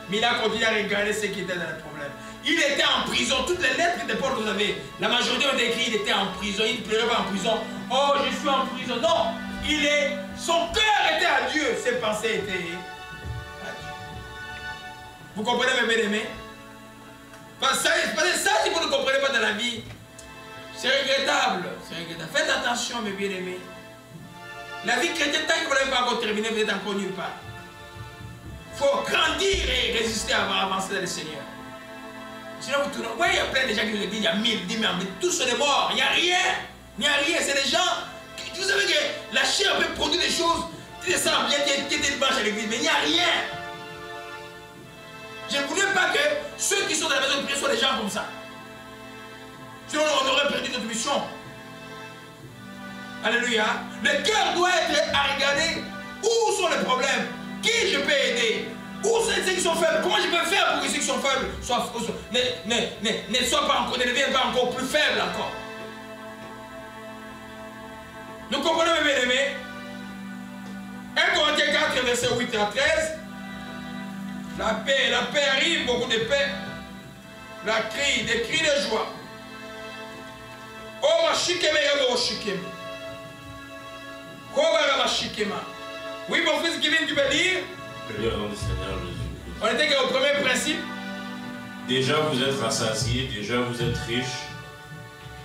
Mais il a continué à regarder ce qui était dans le problème. Il était en prison. Toutes les lettres de Paul, vous avez, la majorité ont écrit, il était en prison. Il ne pleurait pas en prison. Oh, je suis en prison. Non, il est Son cœur était à Dieu, ses pensées étaient à Dieu. Vous comprenez mes bien-aimés? Parce que ça, si vous ne comprenez pas dans la vie, c'est regrettable. Faites attention mes bien-aimés. La vie chrétienne, tant que vous n'avez pas encore terminé, vous êtes encore nulle part. Il faut grandir et résister avant d'avancer dans le Seigneur. Sinon vous tournez. Vous voyez, il y a plein de gens qui nous disent, il y a 1000, 10 000, mais tous sont des morts. Il n'y a rien. Il n'y a rien. C'est des gens. Vous savez que la chair peut produire des choses. Tu descends bien, tu es dimanche à l'église, mais il n'y a rien. Je ne voulais pas que ceux qui sont dans la maison de prière soient des gens comme ça. Sinon, on aurait perdu notre mission. Alléluia. Le cœur doit être à regarder où sont les problèmes, qui je peux aider, où sont ceux qui sont faibles, comment je peux faire pour que ceux qui sont faibles ne deviennent pas encore plus faibles encore. Nous comprenons mes bien-aimés. 1 Corinthiens 4, verset 8 à 13. La paix arrive, beaucoup de paix. Des cris de joie. Oh, ma shikeme, oh, shikeme. Oui, mon fils Kevin, tu peux lire? Je peux lire au nom du Seigneur Jésus-Christ. On était au premier principe. Déjà vous êtes rassasiés, déjà vous êtes riches.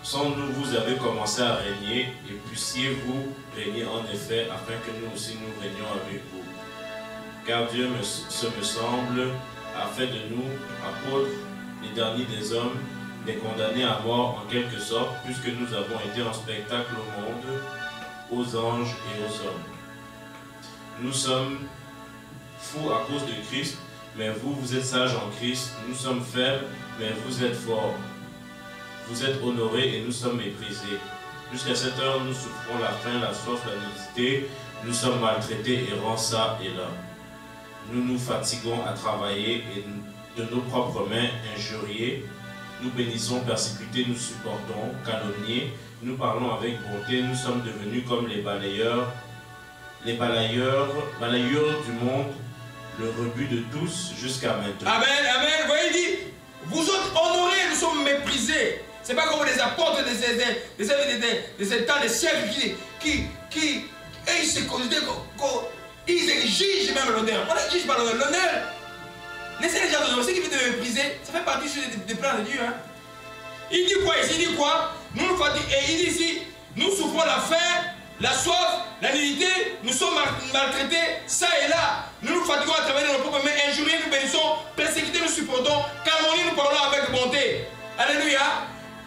Sans nous, vous avez commencé à régner, et puissiez-vous régner en effet, afin que nous aussi nous régnions avec vous. Car Dieu, ce me semble, a fait de nous, apôtres, les derniers des hommes, des condamnés à mort en quelque sorte, puisque nous avons été en spectacle au monde, aux anges et aux hommes. Nous sommes fous à cause de Christ, mais vous, vous êtes sages en Christ. Nous sommes faibles, mais vous êtes forts. Vous êtes honorés et nous sommes méprisés. Jusqu'à cette heure, nous souffrons la faim, la soif, la nudité. Nous sommes maltraités, errants ça et là. Nous nous fatiguons à travailler et de nos propres mains injuriés. Nous bénissons, persécutés, nous supportons, calomniés. Nous parlons avec bonté, nous sommes devenus comme les balayeurs du monde, le rebut de tous jusqu'à maintenant. Amen, amen. Vous voyez, il dit, vous êtes honorés, nous sommes méprisés. C'est pas comme les apôtres de ces temps, des siècles qui et ils se considèrent ils exigent même l'honneur. On n'exige pas l'honneur. Laissez les gens de ce qui veut te mépriser, ça fait partie des plans de Dieu. Hein. Il dit quoi ici? Il dit quoi? Nous nous fatiguons. Et il dit ici, nous souffrons la faim, la soif, la nudité, nous sommes maltraités, ça et là. Nous nous fatiguons à travailler dans nos propres mains, injuriés, nous bénissons, persécutés, nous supportons, calomniés, nous parlons avec bonté. Alléluia.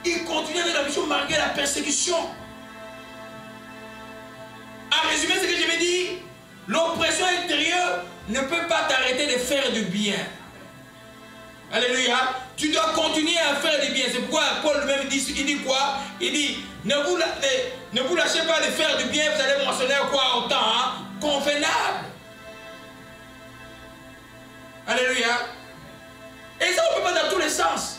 Il continue dans la mission malgré la persécution. En résumé, ce que je vais dire, l'oppression intérieure ne peut pas t'arrêter de faire du bien. Alléluia. Tu dois continuer à faire du bien. C'est pourquoi Paul lui-même dit, il dit quoi? Il dit, ne vous lâchez pas de faire du bien, vous allez mentionner quoi au temps, hein? Convenable. Alléluia. Et ça, on ne peut pas dans tous les sens.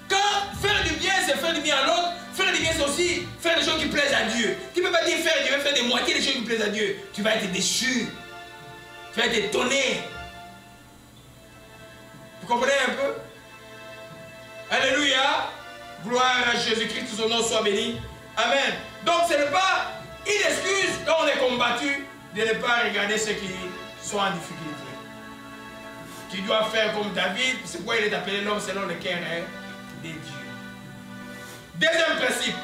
Quand faire du bien, c'est faire du bien à l'autre. Faire du bien, c'est aussi faire des choses qui plaisent à Dieu. Tu ne peux pas dire faire du bien, faire des moitiés des choses qui plaisent à Dieu. Tu vas être déçu. Tu vas être étonné. Vous comprenez un peu? Alléluia. Gloire à Jésus-Christ, que son nom soit béni. Amen. Donc ce n'est pas une excuse quand on est combattu de ne pas regarder ceux qui sont en difficulté. Tu dois faire comme David. C'est pourquoi il est appelé l'homme selon le cœur des dieux. Deuxième principe.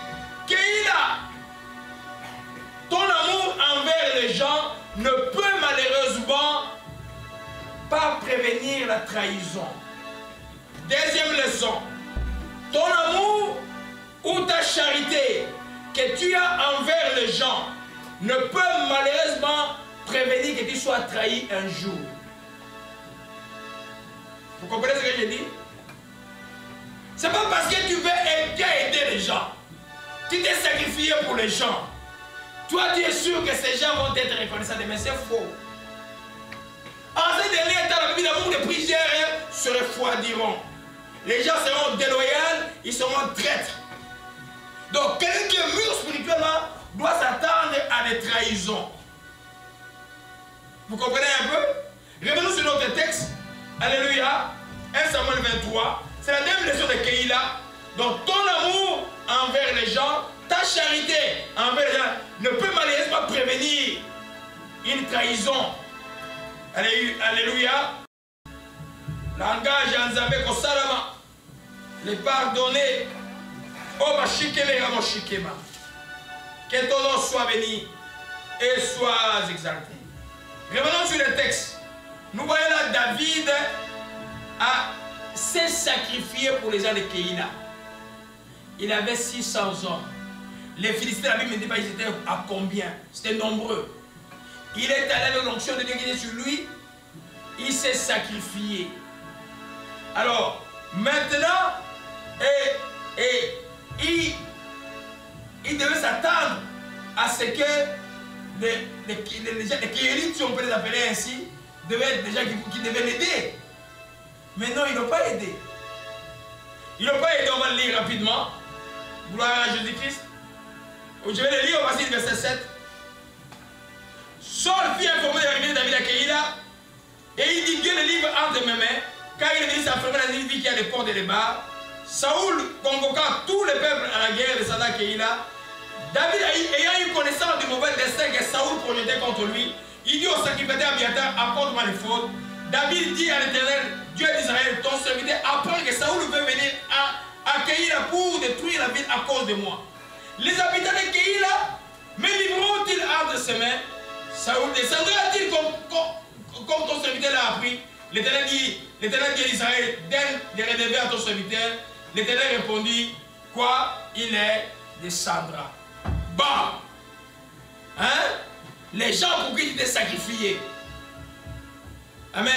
Keïla, ton amour envers les gens ne peut malheureusement pas prévenir la trahison. Deuxième leçon. Ton amour ou ta charité que tu as envers les gens ne peut malheureusement prévenir que tu sois trahi un jour. Vous comprenez ce que j'ai dit? C'est pas parce que tu veux aider les gens. Tu t'es sacrifié pour les gens. Toi, tu es sûr que ces gens vont être reconnaissants, mais c'est faux. En ces derniers temps, la Bible d'amour de prière se refroidiront. Les gens seront déloyaux, ils seront traîtres. Donc, quelqu'un qui est mûr spirituellement doit s'attendre à des trahisons. Vous comprenez un peu? Revenons sur notre texte. Alléluia. 1 Samuel 23. C'est la deuxième leçon de Keïla. Donc, ton amour envers les gens, ta sa charité envers les gens ne peut malheureusement prévenir une trahison. Alléluia. Langage en Zambé Kosalama. Les pardonner. Oh ma shikeme ramo shikema. Que ton nom soit béni et soit exalté. Revenons sur le texte. Nous voyons là David s'est sacrifié pour les gens de Keïla. Il avait 600 hommes. Les Philistins, la Bible ne dit pas ils étaient à combien. C'était nombreux. Il est allé avec l'onction de Dieu qui était sur lui. Il s'est sacrifié. Alors, maintenant, il devait s'attendre à ce que les Kéhélites, si on peut les appeler ainsi, devaient être des gens qui devaient l'aider. Mais non, ils n'ont pas aidé. Ils n'ont pas aidé, on va le lire rapidement. Gloire à Jésus-Christ. Je vais le lire au verset 7. Saul fit informer de l'arrivée de David à Keïla, et il dit Dieu le livre entre mes mains, car il est venu s'affirmer dans une vie qui a des portes et des barres. Saoul convoqua tout le peuple à la guerre de Sada Keïla. David ayant eu connaissance du mauvais destin que Saoul projetait contre lui, il dit au sacrificateur Abiathar, apporte-moi les fautes. David dit à l'Éternel, Dieu d'Israël, ton serviteur apprend que Saoul veut venir à Keïla pour détruire la ville à cause de moi. Les habitants de Keïla me livreront-ils entre ses mains? Saoul descendra-t-il comme ton serviteur l'a appris? L'Éternel dit d'Israël, donne des redevés à ton serviteur. L'Éternel répondit, quoi? Il les descendra. Bam! Hein? Les gens pour qui tu t'es sacrifié. Amen.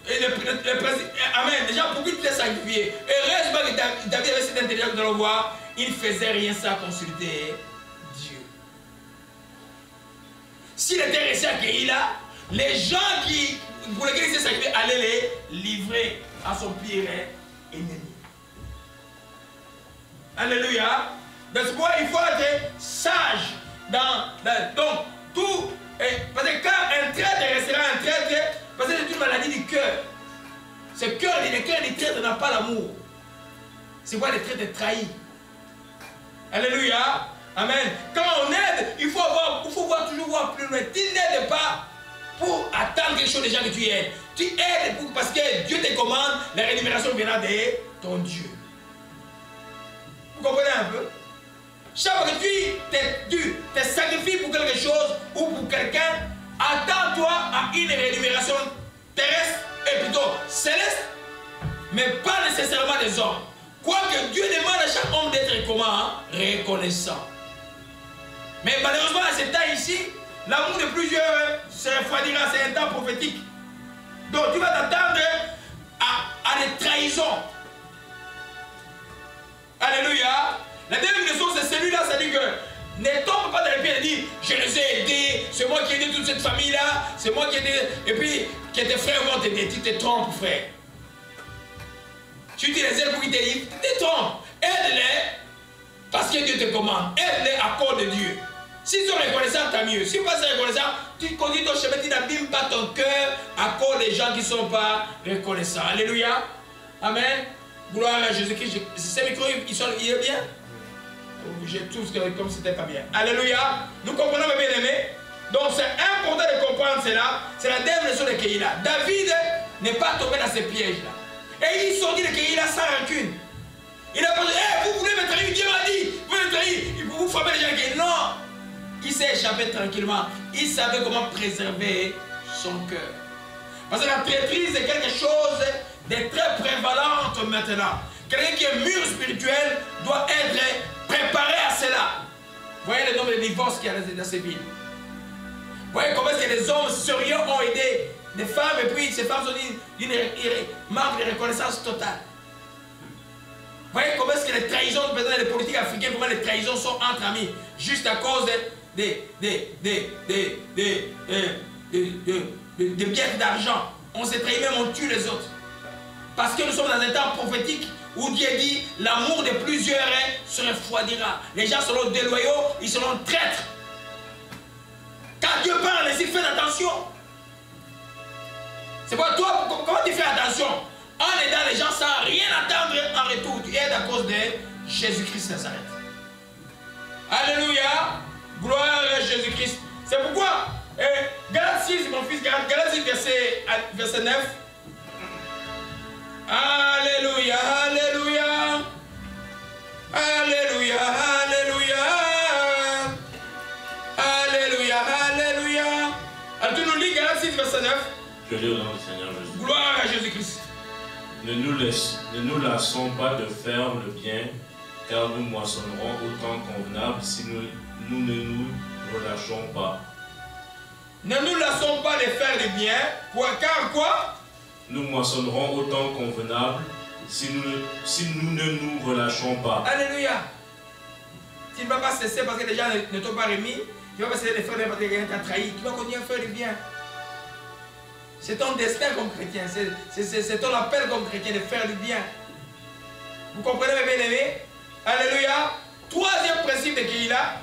Et amen. Les gens pour qui tu t'es sacrifié. Heureusement que David avait cette intelligence de le voir. Il ne faisait rien sans consulter Dieu. S'il était resté à Keïla, les gens pour lesquels il s'est sacrifié allaient les livrer à son pire ennemi. Alléluia. Donc il faut être sage donc tout. Parce que quand un traître restera un traître, parce que c'est une maladie du cœur. Ce cœur, le cœur des traîtres n'a pas l'amour. C'est quoi les traîtres trahis? Alléluia. Amen. Quand on aide, il faut toujours voir plus loin. Tu n'aides pas pour attendre quelque chose des gens que tu aides. Tu aides parce que Dieu te commande, la rémunération viendra de ton Dieu. Vous comprenez un peu? Chaque fois que tu te sacrifies pour quelque chose ou pour quelqu'un, attends-toi à une rémunération terrestre et plutôt céleste, mais pas nécessairement des hommes. Quoique Dieu demande à chaque homme d'être comment? Reconnaissant. Mais malheureusement, à ce temps ici, l'amour de plusieurs se refroidira, c'est un temps prophétique. Donc tu vas t'attendre à des trahisons. Alléluia. La deuxième leçon, c'est celui-là, ça dit que ne tombe pas dans les pieds et dit je les ai aidés, c'est moi qui ai aidé toute cette famille-là, c'est moi qui ai aidé, et puis que tes frères vont t'aider, tu te trompes, frère. Tu dis les aides pour qu'ils t'aident, tu te trompes. Aide-les parce que Dieu te commande. Aide-les à cause de Dieu. S'ils sont reconnaissants, tant mieux. Si vous pas reconnaissants, tu continues ton chemin, tu n'abîmes pas ton cœur à cause des gens qui ne sont pas reconnaissants. Alléluia. Amen. Gloire à Jésus-Christ. Ces micros, il est bien? J'ai tout comme c'était pas bien. Alléluia. Nous comprenons, mes bien-aimés. Donc c'est important de comprendre cela. C'est la deuxième leçon de Keïla. David n'est pas tombé dans ces pièges-là. Et ils sont dit de Keïla sans rancune. Il n'a pas dit, hey, vous voulez me trahir, Dieu m'a dit, vous voulez me trahir, vous vous frappez les gens qui. Non. Il s'est échappé tranquillement. Il savait comment préserver son cœur. Parce que la traîtrise est quelque chose de très prévalent maintenant. Quelqu'un qui est mûr spirituel doit être préparé à cela. Vous voyez le nombre de divorces qu'il y a dans ces villes. Vous voyez comment est-ce que les hommes sérieux ont aidé des femmes et puis ces femmes sont d'une marque de reconnaissance totale. Vous voyez comment est-ce que les trahisons, dans les politiques africaines, comment les trahisons sont entre amis, juste à cause des biens d'argent. On s'est trahi, même on tue les autres. Parce que nous sommes dans un temps prophétique où Dieu dit l'amour de plusieurs se refroidira. Les gens seront déloyaux, ils seront traîtres. Quand Dieu parle, il fait attention. C'est pour toi, comment tu fais attention? En aidant les gens sans rien attendre en retour. Tu aides à cause de Jésus-Christ Nazareth. Alléluia. Gloire à Jésus-Christ. C'est pourquoi, Galates 6, mon fils, Galates 6, verset 9. Alléluia, alléluia. Alléluia, alléluia. Alléluia, alléluia. Alors tu nous lis Galates 6, verset 9. Je lis au nom du Seigneur Jésus. Gloire à Jésus-Christ. Ne nous lassons pas de faire le bien, car nous moissonnerons au temps convenable si nous ne nous relâchons pas. Ne nous lassons pas de faire le bien, car quoi? Nous moissonnerons au temps convenable si nous ne nous relâchons pas. Alléluia. Tu ne vas pas cesser parce que les gens ne t'ont pas remis. Tu ne vas pas cesser de faire le bien parce que quelqu'un t'a trahi. Tu vas continuer à faire le bien. C'est ton destin comme chrétien. C'est ton appel comme chrétien de faire du bien. Vous comprenez mes bien-aimés? Alléluia. Troisième principe de Keïla.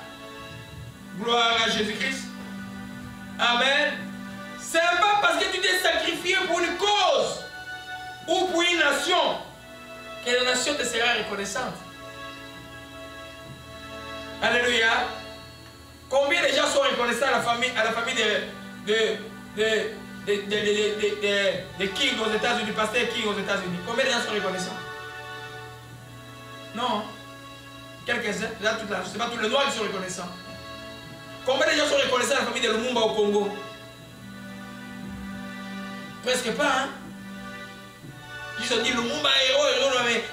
Gloire à Jésus-Christ. Amen. C'est pas parce que tu t'es sacrifié pour une cause ou pour une nation que la nation te sera reconnaissante. Alléluia. Combien de gens sont reconnaissants à la famille de King aux États-Unis, du pasteur King aux États-Unis? Combien de gens sont reconnaissants? Non. Quelques-uns. Là, je ne sais pas, tous les noirs qui sont reconnaissants. Combien de gens sont reconnaissants à la famille de Lumumba au Congo? Presque pas, hein? Ils ont dit Lumumba héros, mais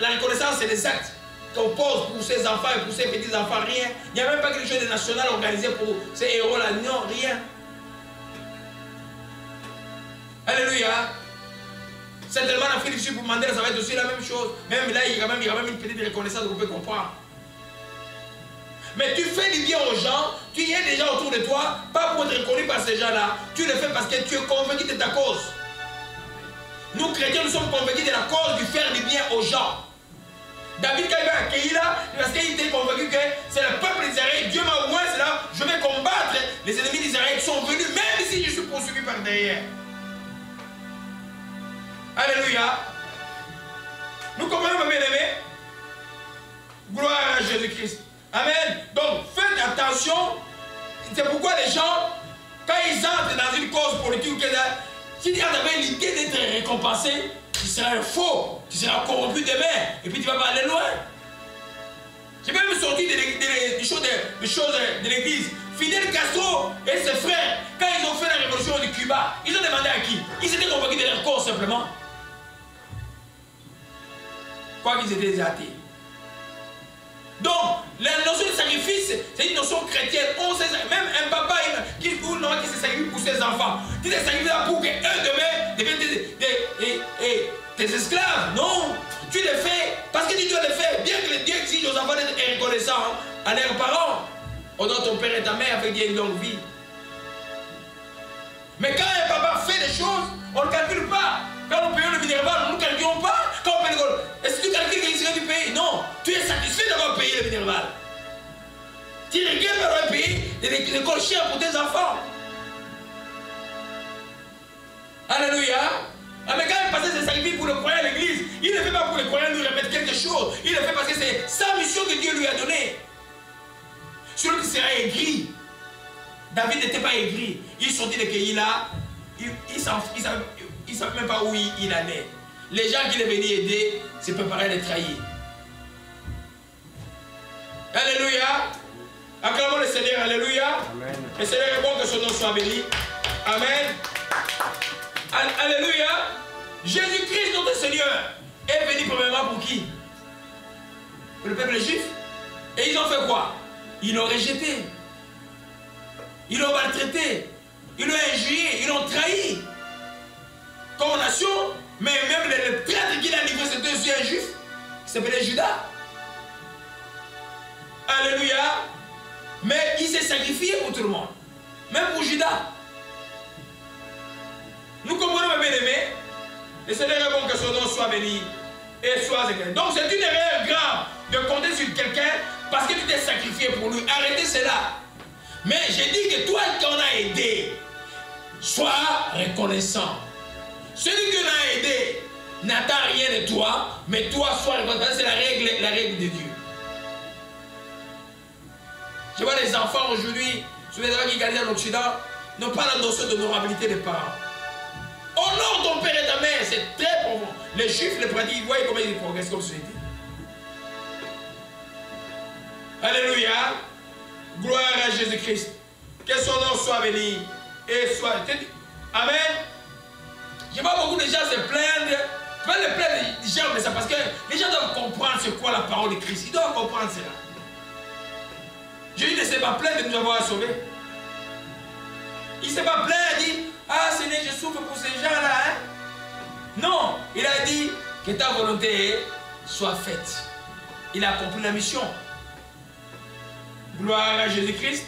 la reconnaissance c'est des actes qu'on pose pour ses enfants et pour ses petits-enfants, rien. Il n'y a même pas quelque chose de national organisé pour ces héros-là, non, rien. Alléluia. Certainement, en Philippe, pour Mandela, ça va être aussi la même chose. Même là, il y a même une petite reconnaissance qu'on peut comprendre. Mais tu fais du bien aux gens, tu y es déjà autour de toi, pas pour être reconnu par ces gens-là. Tu le fais parce que tu es convaincu de ta cause. Nous, chrétiens, nous sommes convaincus de la cause du faire du bien aux gens. David, quand il va accueillir là, parce qu'il était convaincu que c'est le peuple d'Israël, Dieu m'a ouvert, c'est là, je vais combattre les ennemis d'Israël qui sont venus, même si je suis poursuivi par derrière. Alléluia. Nous comprenons, mes bien-aimés? Gloire à Jésus-Christ. Amen. Donc, faites attention. C'est pourquoi les gens, quand ils entrent dans une cause politique, si tu avais l'idée d'être récompensé, tu seras faux, tu seras corrompu demain, et puis tu ne vas pas aller loin. J'ai même sorti des choses de l'église. Fidel Castro et ses frères, quand ils ont fait la révolution du Cuba, ils ont demandé à qui? Ils étaient convaincus de leur cause simplement. Quoi qu'ils étaient athées. Donc, la notion de sacrifice, c'est une notion chrétienne. On sait, même un papa qui se sacrifie pour ses enfants. Tu te sacrifies là pour qu'eux demain deviennent tes esclaves. Non, tu le fais parce que tu dois le faire. Bien que Dieu exige aux enfants d'être reconnaissants à leurs parents. Honore ton père et ta mère avec une longue vie. Mais quand un papa fait des choses, on ne calcule pas. Quand nous payons le minerval, nous ne calculons pas. Quand on paye l'école, est-ce que tu calcules qu'il serait du pays? Non. Tu es satisfait d'avoir payé le minerval. Tu regrettes d'avoir payé l'école chère pour tes enfants. Alléluia. Ah, mais quand il passait ses sacrifices pour le croyant à l'église, il ne le fait pas pour le croyant lui remettre quelque chose. Il le fait parce que c'est sa mission que Dieu lui a donnée. Celui qui sera aigri. David n'était pas aigri. Il sortit de Keïla. Il ne savait même pas où il allait. Les gens qui le venaient aider se préparaient à le trahir. Alléluia. Acclamons le Seigneur. Alléluia. Amen. Le Seigneur est bon, que son nom soit béni. Amen. Alléluia. Jésus-Christ, notre Seigneur, est venu premièrement pour qui? Pour le peuple juif. Et ils ont fait quoi? Ils l'ont rejeté. Ils l'ont maltraité. Ils l'ont injurié. Ils l'ont trahi. Comme nation, mais même le prêtre qu'il a livré, c'était aussi un juif. Il s'appelait Judas. Alléluia. Mais il s'est sacrifié pour tout le monde. Même pour Judas. Nous comprenons, mes bien-aimés. Le Seigneur est bon, que son nom soit béni et soit éclairé. Donc c'est une erreur grave de compter sur quelqu'un parce que tu t'es sacrifié pour lui. Arrêtez cela. Mais j'ai dit que toi qui en as aidé, sois reconnaissant. Celui qui l'a aidé n'attend rien de toi, mais toi sois reconnaissant. C'est la règle de Dieu. Je vois les enfants aujourd'hui, sur les gens qui gagnent en Occident, n'ont pas la notion de l'honorabilité des parents. Honore ton père et ta mère, c'est très profond. Les juifs, les pratiques, ils voient comment ils progressent comme société. Alléluia. Gloire à Jésus-Christ. Que son nom soit béni et soit. Amen. Je vois beaucoup de gens se plaindre. Pas les plaindre des gens de ça, parce que les gens doivent comprendre c'est quoi la parole de Christ. Ils doivent comprendre cela. Jésus ne s'est pas plaint de nous avoir sauvés. Il ne s'est pas plaint, il dit, ah Seigneur, je souffre pour ces gens-là. Hein? Non, il a dit que ta volonté soit faite. Il a accompli la mission. Gloire à Jésus-Christ.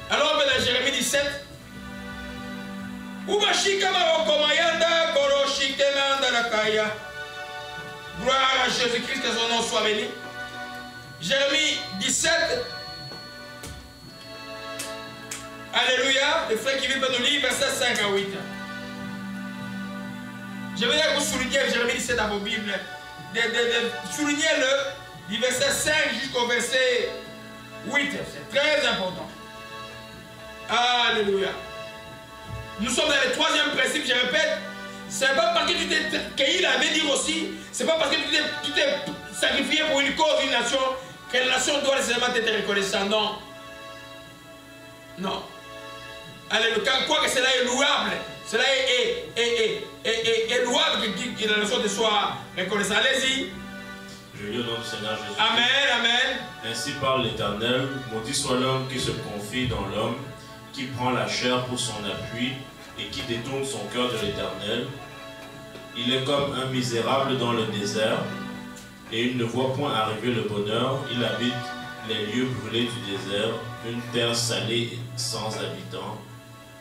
Alors on va dans Jérémie 17. Gloire à Jésus-Christ, que son nom soit béni. Jérémie 17. Alléluia. Les frères qui viennent nous lire, verset 5 à 8. Je vais vous souligner Jérémie 17 dans vos Bibles. Soulignez-le du verset 5 jusqu'au verset 8. C'est très important. Alléluia. Nous sommes dans le troisième principe, je répète. C'est pas parce que tu t'es cueilli avait dit aussi, c'est pas parce que tu t'es sacrifié pour une cause, une nation, que la nation doit nécessairement être reconnaissante. Non. Non. Alléluia. Quoi que cela est louable, cela est louable que la nation soit reconnaissante. Allez-y. Je lis au nom du Seigneur Jésus. Amen, amen. Ainsi parle l'Éternel, maudit soit l'homme qui se confie dans l'homme, qui prend la chair pour son appui et qui détourne son cœur de l'Éternel. Il est comme un misérable dans le désert, et il ne voit point arriver le bonheur. Il habite les lieux brûlés du désert, une terre salée sans habitants.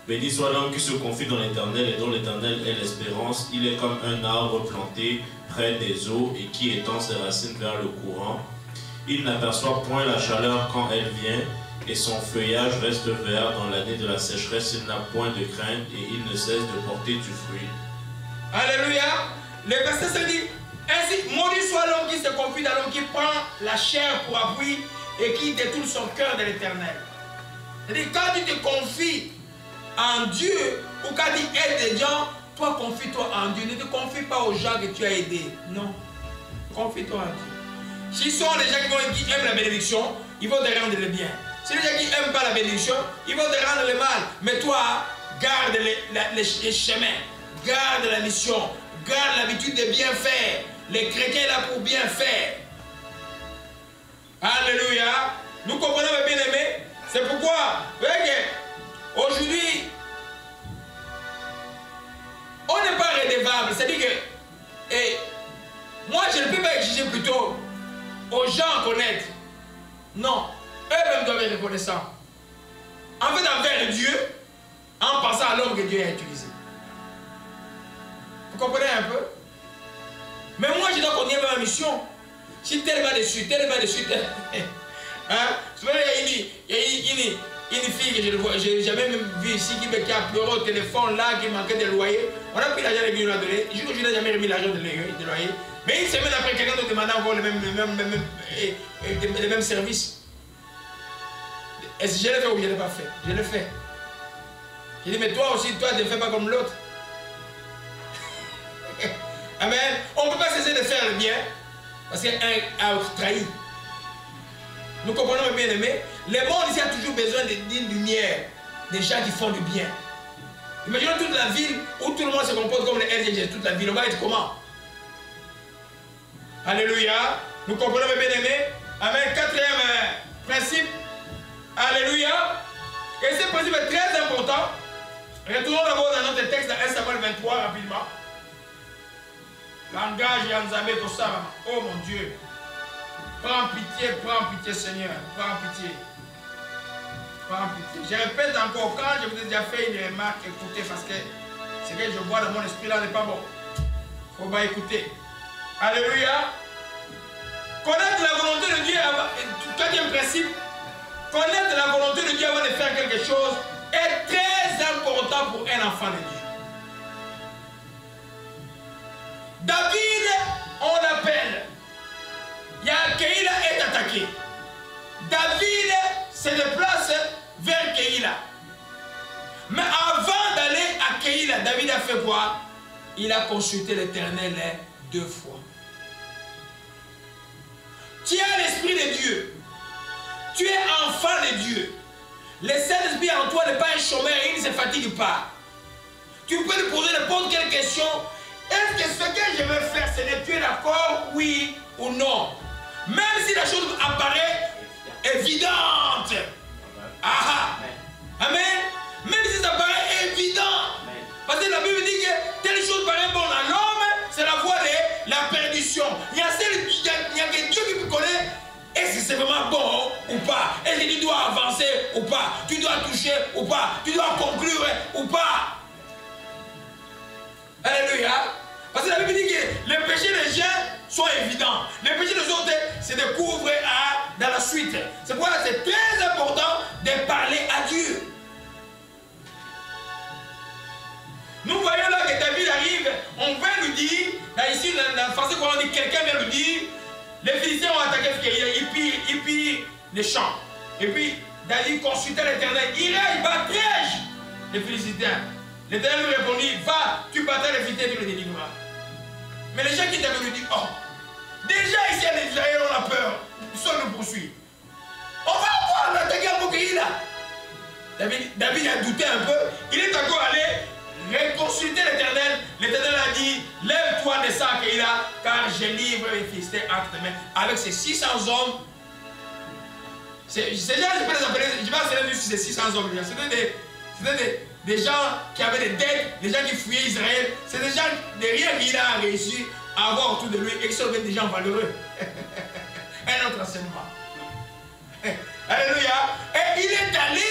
Béni soit l'homme qui se confie dans l'Éternel et dont l'Éternel est l'espérance. Il est comme un arbre planté près des eaux et qui étend ses racines vers le courant. Il n'aperçoit point la chaleur quand elle vient, et son feuillage reste vert dans l'année de la sécheresse. Il n'a point de crainte et il ne cesse de porter du fruit. Alléluia. Le verset 5 dit, ainsi, maudit soit l'homme qui se confie dans l'homme, qui prend la chair pour appui et qui détourne son cœur de l'Éternel. C'est-à-dire, quand tu te confies en Dieu, ou quand tu aides des gens, toi confie-toi en Dieu. Ne te confie pas aux gens que tu as aidés. Non. Confie-toi en Dieu. S'ils sont les gens qui aiment la bénédiction, ils vont te rendre le bien. Si les gens qui n'aiment pas la bénédiction, ils vont te rendre le mal. Mais toi, garde les chemins, garde la mission, garde l'habitude de bien faire. Les chrétiens là pour bien faire. Alléluia. Nous comprenons, mes bien-aimés. C'est pourquoi, vous voyez aujourd'hui, on n'est pas redevable. C'est-à-dire que, moi, je ne peux pas exiger plutôt aux gens à connaître. Non. Eux-mêmes doivent être reconnaissants. En fait, envers Dieu, en passant à l'homme que Dieu a utilisé. Vous comprenez un peu? Mais moi, je dois continuer ma mission. Si tel va dessus, tel va dessus, tel. Hein? Il y a une fille que je n'ai jamais même vue ici qui a pleuré au téléphone là, qui manquait de loyer. On a pris l'argent de lui donner. Je n'ai jamais remis l'argent de loyer. Mais une semaine après, quelqu'un nous demandait encore les mêmes services. Est-ce que je l'ai fait ou je ne l'ai pas fait? Je l'ai fait. J'ai dit, mais toi aussi, toi, ne fais pas comme l'autre. Amen. On ne peut pas cesser de faire le bien parce qu'un a trahi. Nous comprenons, mes bien-aimés. Le monde ici a toujours besoin d'une lumière, des gens qui font du bien. Imaginons toute la ville où tout le monde se comporte comme les LGG, toute la ville. On va être comment? Alléluia. Nous comprenons, mes bien-aimés. Amen. Quatrième principe. Alléluia. Et ce principe est très important. Retournons d'abord dans notre texte, dans 1 Samuel 23, rapidement. Langage Yanzamé pour ça. Oh mon Dieu. Prends pitié Seigneur. Prends pitié. Prends pitié. Je répète encore, quand je vous ai déjà fait une remarque, écoutez, parce que ce que je vois dans mon esprit là n'est pas bon. Il faut pas écouter. Alléluia. Connaître la volonté de Dieu, quatrième principe. Connaître la volonté de Dieu avant de faire quelque chose est très important pour un enfant de Dieu. David, on l'appelle. Keïla est attaqué. David se déplace David a fait quoi? Il a consulté l'Éternel 2 fois. Tu as l'Esprit de Dieu. Tu es enfant de Dieu. Le Saint-Esprit en toi n'est pas un chômeur et il ne se fatigue pas. Tu peux lui poser n'importe quelle question. Est-ce que ce que je veux faire, c'est tu es d'accord, oui ou non? Même si la chose apparaît évidente. Ah, amen. Même si ça paraît évident. Parce que la Bible dit que telle chose paraît bonne à l'homme, c'est la voie de la perdition. Il y a que Dieu qui connaît. Est-ce que c'est vraiment bon ou pas? Est-ce que tu dois avancer ou pas? Tu dois toucher ou pas? Tu dois conclure ou pas? Alléluia. Parce que la Bible dit que les péchés des gens sont évidents. Les péchés des autres se découvrent dans la suite. C'est pourquoi c'est très important de parler à Dieu. Nous voyons là que David arrive, on va lui dire, là ici dans le français on dit, quelqu'un vient lui dire, les Philistins ont attaqué Keïla, ils pillent les champs. Et puis David consultait l'Éternel, il battrai les Philistins. L'Éternel lui répondit, va, tu battras les Philistins, tu les délivreras. Mais les gens qui t'avaient lui dit, oh, déjà ici en Israël on a peur, seul nous poursuit. On va encore attaquer à Keïla. David a douté un peu, il est encore allé consulter l'Éternel. L'Éternel a dit, lève-toi, descends à Keïla, car je livre les Philistins entre tes mains. Avec ces 600 hommes, ces gens, je peux les appeler, je vais appeler ces 600 hommes. C'était des gens qui avaient des dettes, des gens qui fuyaient Israël. C'est des gens de rien qu'il a réussi à avoir autour de lui et qui sont des gens valeureux. Un autre enseignement. Alléluia. Et il est allé,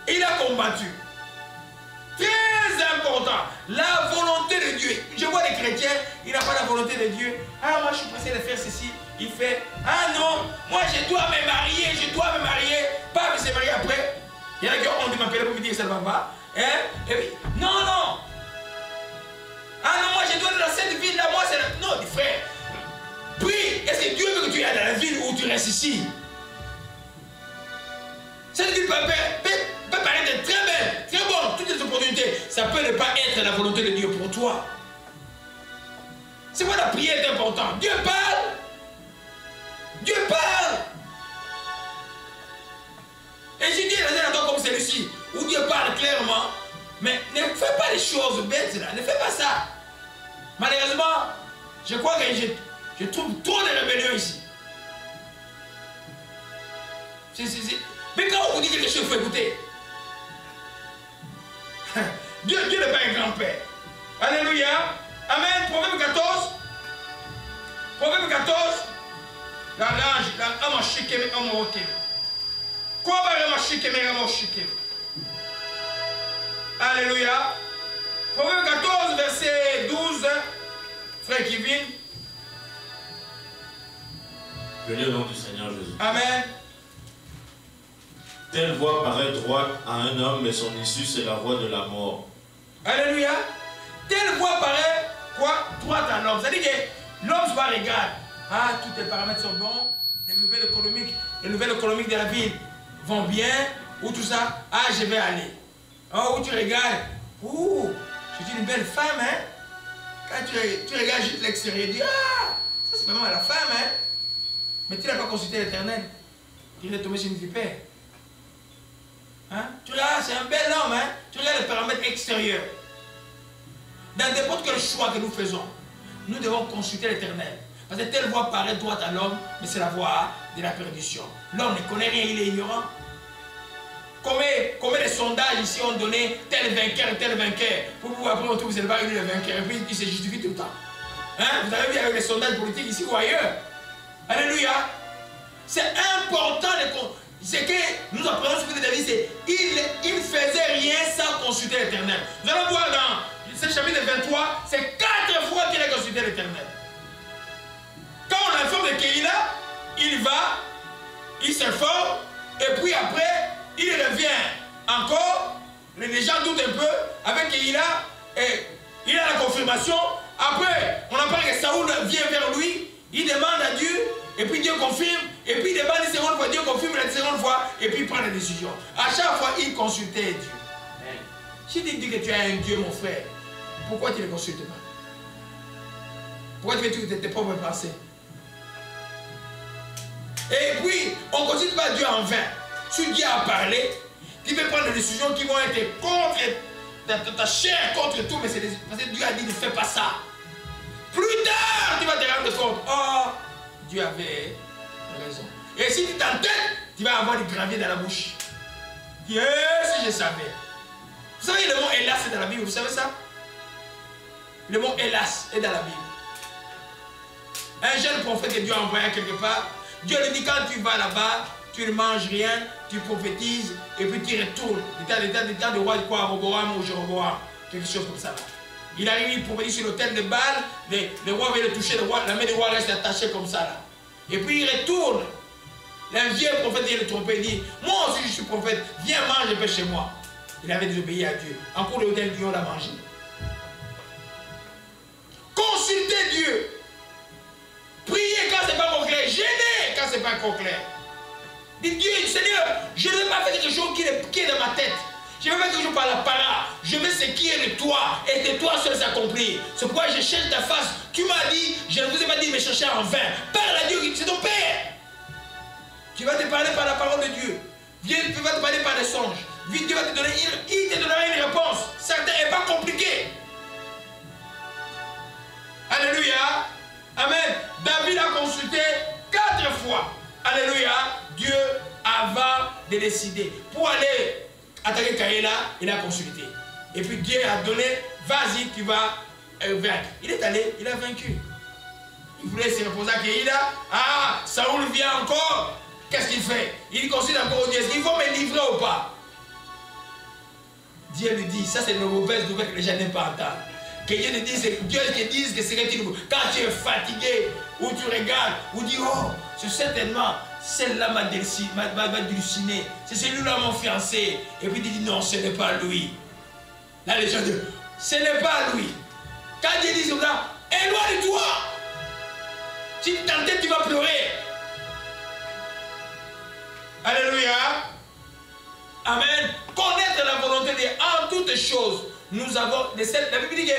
il a combattu. Très important, la volonté de Dieu. Je vois des chrétiens, il n'a pas la volonté de Dieu. Ah, moi je suis pressé de faire ceci. Il fait, ah non, moi je dois me marier, Pas me se marier après. Il y en a qui ont honte de m'appeler pour me dire que ça ne va pas. Hein? Et puis, non. Ah non, moi je dois être dans cette ville-là, moi c'est la... Non, frère. Prie, est-ce que Dieu veut que tu ailles dans la ville où tu restes ici? Cette ville peut paraître très belle, très bonne, toutes les opportunités. Ça peut ne pas être la volonté de Dieu pour toi. C'est pourquoi la prière est importante. Dieu parle. Dieu parle. Et je dis dans un endroit comme celui-ci, où Dieu parle clairement, mais ne fais pas les choses bêtes là, ne fais pas ça. Malheureusement, je crois que je trouve trop de rébellion ici. Mais quand on vous dit quelque chose, il faut écouter. Dieu n'est pas un grand-père. Alléluia. Amen. Proverbe 14. Proverbe 14. La range, la amashikeme, amorokeme. Quoi va amashikeme, amorokeme? Alléluia. Proverbe 14, verset 12. Frère Kevin. Je lis au nom du Seigneur Jésus. Amen. Telle voie paraît droite à un homme, mais son issue, c'est la voie de la mort. Alléluia. Telle voie paraît quoi? Droite à l'homme. C'est-à-dire que l'homme se regarde. Ah, tous les paramètres sont bons. Les nouvelles économiques de la ville vont bien. Ou tout ça. Ah, je vais aller. Oh, où tu regardes. Ouh, je suis une belle femme, hein. Quand tu regardes juste l'extérieur, tu dis, ah, ça c'est vraiment la femme, hein. Mais tu n'as pas consulté l'Éternel. Tu es tombé sur une vipère. Hein? Tu regardes, c'est un bel homme, hein? Tu regardes les paramètres extérieurs. Dans n'importe quel choix que nous faisons, nous devons consulter l'Éternel. Parce que telle voie paraît droite à l'homme, mais c'est la voie de la perdition. L'homme ne connaît rien, il est ignorant. Combien de sondages ici ont donné tel vainqueur, pour pouvoir après on trouve que c'est pas lui le vainqueur, et puis il se justifie tout le temps. Hein? Vous avez vu avec les sondages politiques ici ou ailleurs? Alléluia. C'est important de... C'est que nous apprenons ce que David, c'est il ne faisait rien sans consulter l'Éternel. Nous allons voir dans ce chapitre 23, c'est 4 fois qu'il a consulté l'Éternel. Quand on informe de Keïla, il va, il s'informe, et puis après, il revient encore. Les gens doutent un peu avec Keïla, et il a la confirmation. Après, on apprend que Saoul vient vers lui, il demande à Dieu, et puis Dieu confirme, et puis il demande une seconde fois, Dieu confirme la seconde fois, et puis il prend la décision. À chaque fois, il consultait Dieu. Si tu dis que tu as un Dieu, mon frère, pourquoi tu ne le consultes pas? Pourquoi tu fais tout tes propres pensées? Et puis, on ne consulte pas Dieu en vain. Si Dieu a parlé, tu peux prendre des décisions qui vont être contre ta chair, contre tout, mais c'est parce que Dieu a dit ne fais pas ça. Plus tard, tu vas te rendre compte, oh, Dieu avait raison. Et si tu t'entêtes, tu vas avoir du gravier dans la bouche. Si je savais. Vous savez, le mot hélas est dans la Bible, vous savez ça? Le mot hélas est dans la Bible. Un jeune prophète que Dieu a envoyé quelque part, Dieu lui dit quand tu vas là-bas, tu ne manges rien, tu prophétises et puis tu retournes. L'état de roi de quoi, Roboam ou Jéroboam, quelque chose comme ça. Là. Il arrive, il prophétise sur l'autel de Baal, le roi veut le toucher, la main du roi reste attachée comme ça. Là. Et puis il retourne. Un vieux prophète vient le tromper et dit, moi aussi je suis prophète, viens manger un peu chez moi. Il avait désobéi à Dieu. En cours de l'autel, Dieu l'a mangé. Consultez Dieu. Priez quand ce n'est pas clair. Gênez quand ce n'est pas clair. Dites Dieu, Seigneur, je ne veux pas faire quelque chose qui est dans ma tête. Je ne veux pas faire quelque chose par la parole. Je veux ce qui est de toi et de toi seul s'accomplir. C'est pourquoi je cherche ta face. Tu m'as dit, je ne vous ai pas dit de me chercher en vain. Parle à Dieu, c'est ton Père. Tu vas te parler par la parole de Dieu. Dieu va te parler par des songes. Dieu va te donner, il te donnera une réponse. Ça n'est pas compliqué. Alléluia. Amen. David a consulté 4 fois. Alléluia. Dieu, avant de décider. Pour aller attaquer Kaïla, il a consulté. Et puis Dieu a donné, vas-y, tu vas vaincre. Il est allé, il a vaincu. Il voulait se reposer à Kaïla. Ah, Saoul vient encore. Qu'est-ce qu'il fait? Il consulte encore Dieu. Est-ce qu'il faut me livrer ou pas? Dieu lui dit, ça c'est une mauvaise nouvelle que les gens n'aiment pas entendre. Que Dieu te dise, Dieu te dise que c'est quand tu es fatigué, ou tu regardes, ou dis, oh, c'est certainement, celle-là m'a halluciné, c'est celui-là mon fiancé. Et puis il dit, non, ce n'est pas lui. Là les gens disent, ce n'est pas lui. Quand Dieu dit ça, éloigne-toi. Si tu t'entêtes, tu vas pleurer. Alléluia. Amen. Connaître la volonté de Dieu en toutes choses. Nous avons, la Bible dit que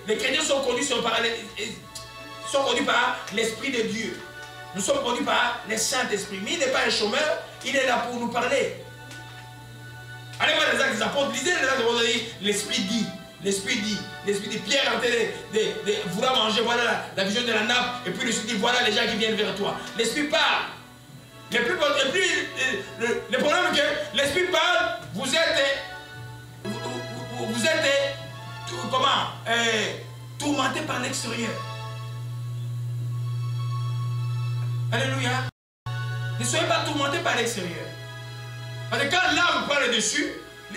les chrétiens sont conduits par l'Esprit de Dieu. Nous sommes conduits par le Saint-Esprit. Mais il n'est pas un chômeur, il est là pour nous parler. Allez voir les actes des apôtres, lisez les actes des apôtres, l'Esprit dit. L'Esprit dit, Pierre est en train de vouloir manger, voilà la vision de la nappe, et puis l'Esprit dit, voilà les gens qui viennent vers toi. L'Esprit parle. Le problème est que l'Esprit parle, vous êtes tourmenté par l'extérieur. Alléluia. Ne soyez pas tourmenté par l'extérieur. Parce que quand l'âme prend le dessus,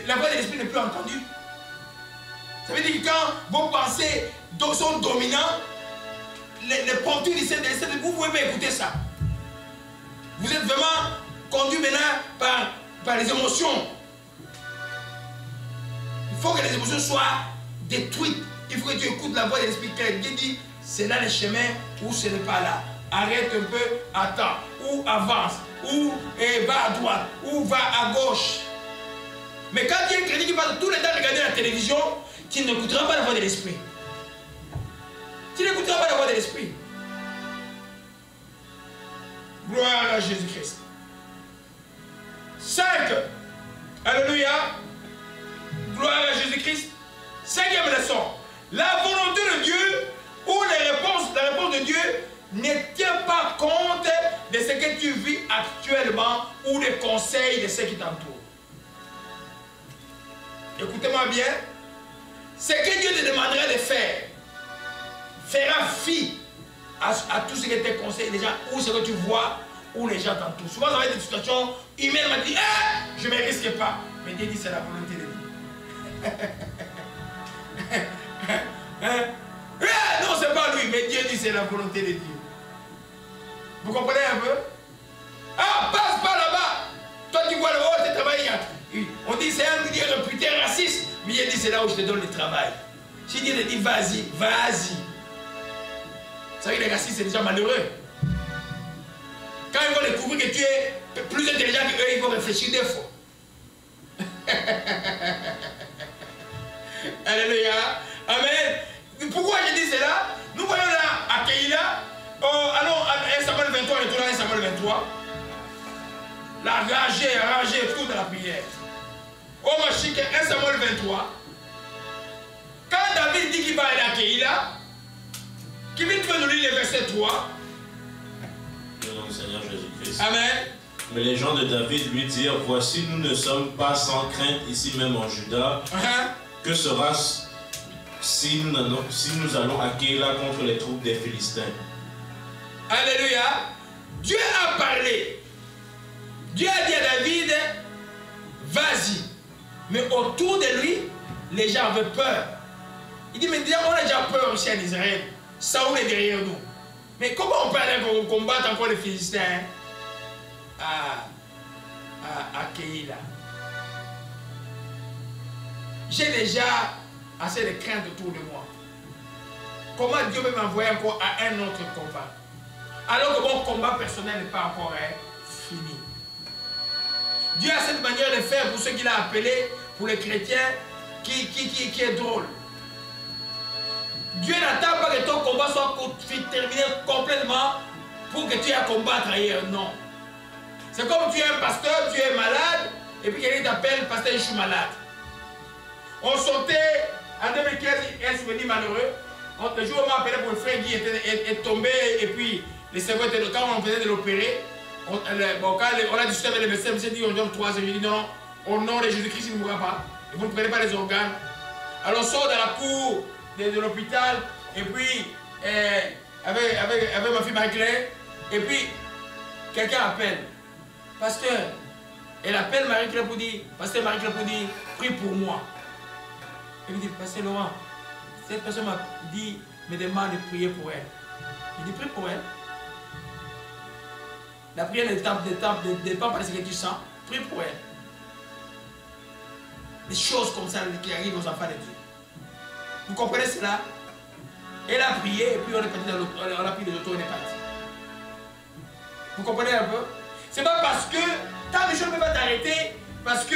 la voix de l'Esprit n'est plus entendue. Ça veut dire que quand vos pensées sont dominantes, les promptures du Saint-Esprit, vous ne pouvez pas écouter ça. Vous êtes vraiment conduit maintenant par les émotions. Il faut que les émotions soient détruites. Il faut que tu écoutes la voix de l'Esprit. Dieu dit, c'est là le chemin ou ce n'est pas là. Arrête un peu, attends, ou avance, ou va à droite, ou va à gauche. Mais quand il y a un chrétien qui passe tout le temps regarder la télévision, tu n'écouteras pas la voix de l'Esprit. Tu n'écouteras pas la voix de l'Esprit. Gloire à Jésus-Christ. 5. Alléluia. Gloire à Jésus-Christ. 5e leçon. La volonté de Dieu ou la réponse de Dieu ne tient pas compte de ce que tu vis actuellement ou des conseils de ceux qui t'entourent. Écoutez-moi bien. Ce que Dieu te demanderait de faire fera fi à tout ce que tes conseils, les gens, ou ce que tu vois, ou les gens t'entourent. Souvent, ça va être des situations humaines, on dit, je ne me risque pas. Mais Dieu dit, c'est la volonté de Dieu. Non, c'est pas lui, mais Dieu dit, c'est la volonté de Dieu. Vous comprenez un peu? Ah, passe pas là-bas. Toi, tu vois le haut, tu travailles. On dit, c'est un milieu réputé raciste. Mais Dieu dit, c'est là où je te donne le travail. Si Dieu te dit, vas-y, vas-y. Vous savez, les racistes, c'est déjà malheureux. Quand ils vont découvrir que tu es plus intelligent qu'eux, ils vont réfléchir des fois. Alléluia. Amen. Pourquoi je dis cela? Nous voyons là à Keïla, allons à 1 Samuel 23, retournons à 1 Samuel 23. La rager tout dans la prière. Au Machik, 1 Samuel 23. Quand David dit qu'il va aller à Keïla, qui vient de nous lire le verset 3. Au nom du Seigneur Jésus-Christ. Amen. Mais les gens de David lui dirent, voici, nous ne sommes pas sans crainte ici même en Juda. Que sera-ce si nous allons à Keïla contre les troupes des Philistins? Alléluia. Dieu a parlé. Dieu a dit à David, vas-y. Mais autour de lui, les gens avaient peur. Il dit, mais déjà, on a déjà peur aussi en Israël. Saoul est derrière nous. Mais comment on peut aller combattre encore les Philistins à Keïla? J'ai déjà assez de crainte autour de moi. Comment Dieu peut m'envoyer encore à un autre combat? Alors que mon combat personnel n'est pas encore fini. Dieu a cette manière de faire pour ceux qu'il a appelés, pour les chrétiens, qui est drôle. Dieu n'attend pas que ton combat soit terminé complètement pour que tu aies à combattre ailleurs. Non. C'est comme tu es un pasteur, tu es malade, et puis quelqu'un t'appelle, pasteur, je suis malade. On sortait en 2015, un souvenir malheureux. Le jour où on m'a appelé pour le frère Guy est tombé, et puis les cerveaux étaient quand on venait de l'opérer. On a discuté avec le médecin, le médecin dit on donne 3 heures. Je dis non, au nom de Jésus-Christ, il ne mourra pas. Et vous ne prenez pas les organes. Alors on sort dans la cour de l'hôpital, et puis avec ma fille Marie-Claire, et puis quelqu'un appelle. Pasteur, elle appelle Marie-Claire pour dire, pasteur Marie-Claire pour dire, prie pour moi. Elle me dit, pasteur Laurent, cette personne m'a dit, me demande de prier pour elle. Il dit, prie pour elle. La prière ne dépend pas de ce que tu sens, prie pour elle. Des choses comme ça qui arrivent aux enfants de Dieu. Vous comprenez cela? Elle a prié et puis on est parti dans l'auto, on a pris les autos et on est parti. Vous comprenez un peu? C'est pas parce que tant de choses ne peuvent pas t'arrêter, parce que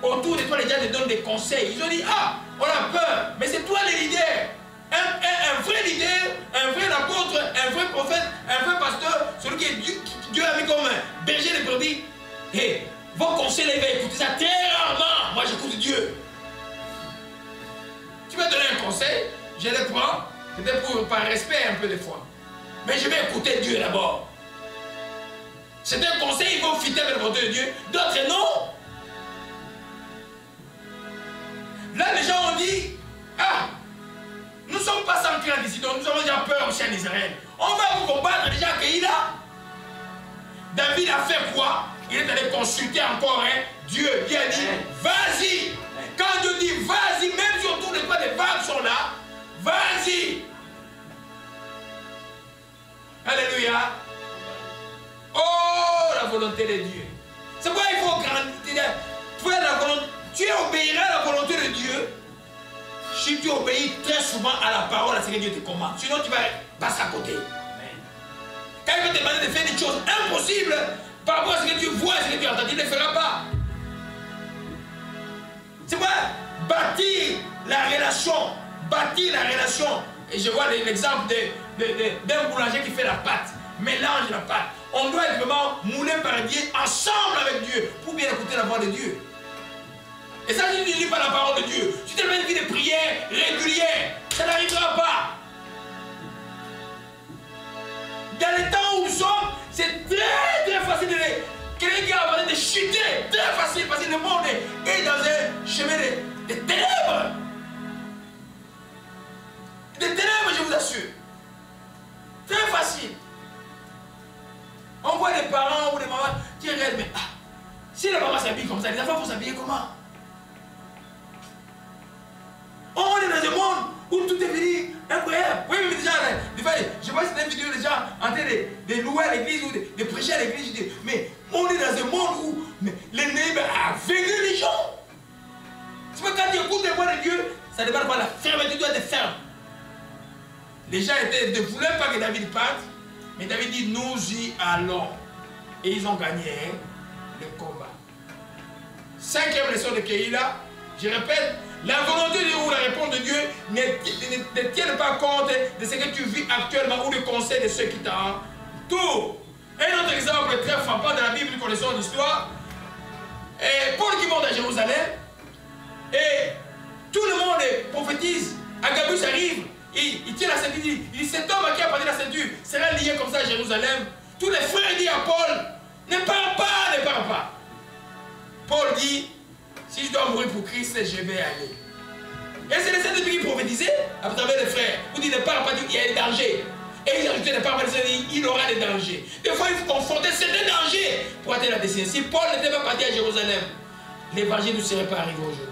autour de toi les gens te donnent des conseils. Ils ont dit, ah, on a peur, mais c'est toi le leader. Un vrai leader, un vrai apôtre, un vrai prophète, un vrai pasteur, celui que Dieu a mis comme berger de brebis. Et vos conseils, les gars, écoutez ça très rarement. Moi, j'écoute Dieu. Tu vas donner un conseil, je le prends, peut-être par respect un peu des fois. Mais je vais écouter Dieu d'abord. C'est un conseil, ils vont fitter avec le volonté de Dieu. D'autres non. Là, les gens ont dit, ah, nous ne sommes pas sans crainte ici, donc nous avons déjà peur aussi en Israël. On va vous combattre déjà à Keïla. David a fait quoi? Il est allé consulter encore Dieu. Dieu a dit, vas-y. Quand Dieu dit vas-y, même si autour de toi des vagues sont là, vas-y. Alléluia. Oh, la volonté de Dieu. C'est pourquoi il faut grandir. Tu obéiras à la volonté de Dieu si tu obéis très souvent à la parole, à ce que Dieu te commande. Sinon, tu vas passer à côté. Amen. Quand il va te demander de faire des choses impossibles par rapport à ce que tu vois, à ce que tu entends, il ne le fera pas. C'est quoi? Bâtir la relation. Bâtir la relation. Et je vois l'exemple d'un boulanger qui fait la pâte. Mélange la pâte. On doit être vraiment moulé par Dieu ensemble avec Dieu pour bien écouter la voix de Dieu. Et ça, si tu ne lis pas la parole de Dieu, si tu as une vie de prière régulière, ça n'arrivera pas. Dans les temps où nous sommes, c'est très facile de quelqu'un qui a besoin de chuter, très facile parce que le monde est dans un chemin de ténèbres. Des ténèbres, je vous assure. Très facile. On voit des parents ou des mamans qui regardent, mais si la maman s'habille comme ça, les enfants vont s'habiller comment? On est dans un monde où tout est fini, incroyable. Oui, mais déjà, je vois cette vidéo des gens en train de louer à l'église ou de prêcher à l'église. Mais on est dans un monde où l'ennemi a aveuglé les gens. C'est pas quand tu écoutes les voix de Dieu, ça ne dépend pas de la fermeté, tu dois être ferme. Les gens ne voulaient pas que David parte, mais David dit nous y allons. Et ils ont gagné le combat. 5e leçon de Keïla, je répète, la volonté ou la réponse de Dieu ne tienne pas compte de ce que tu vis actuellement ou le conseil de ceux qui t'entourent. Un autre exemple très frappant dans la Bible, nous connaissons l'histoire. Paul qui monte à Jérusalem et tout le monde prophétise. Agabus arrive, il tient la ceinture, il dit cet homme qui a porté la ceinture sera lié comme ça à Jérusalem. Tous les frères disent à Paul, ne pars pas, ne pars pas. Paul dit, si je dois mourir pour Christ, je vais aller. Et c'est le Saint-Esprit qui prophétisait à travers les frères. Vous dites ne pars pas, il y a un danger. Et il ajoutait ne pars pas, il aura des dangers. Des fois, il faut confronter certains dangers pour atteindre la destinée. Si Paul n'était pas parti à Jérusalem, l'évangile ne serait pas arrivé aujourd'hui.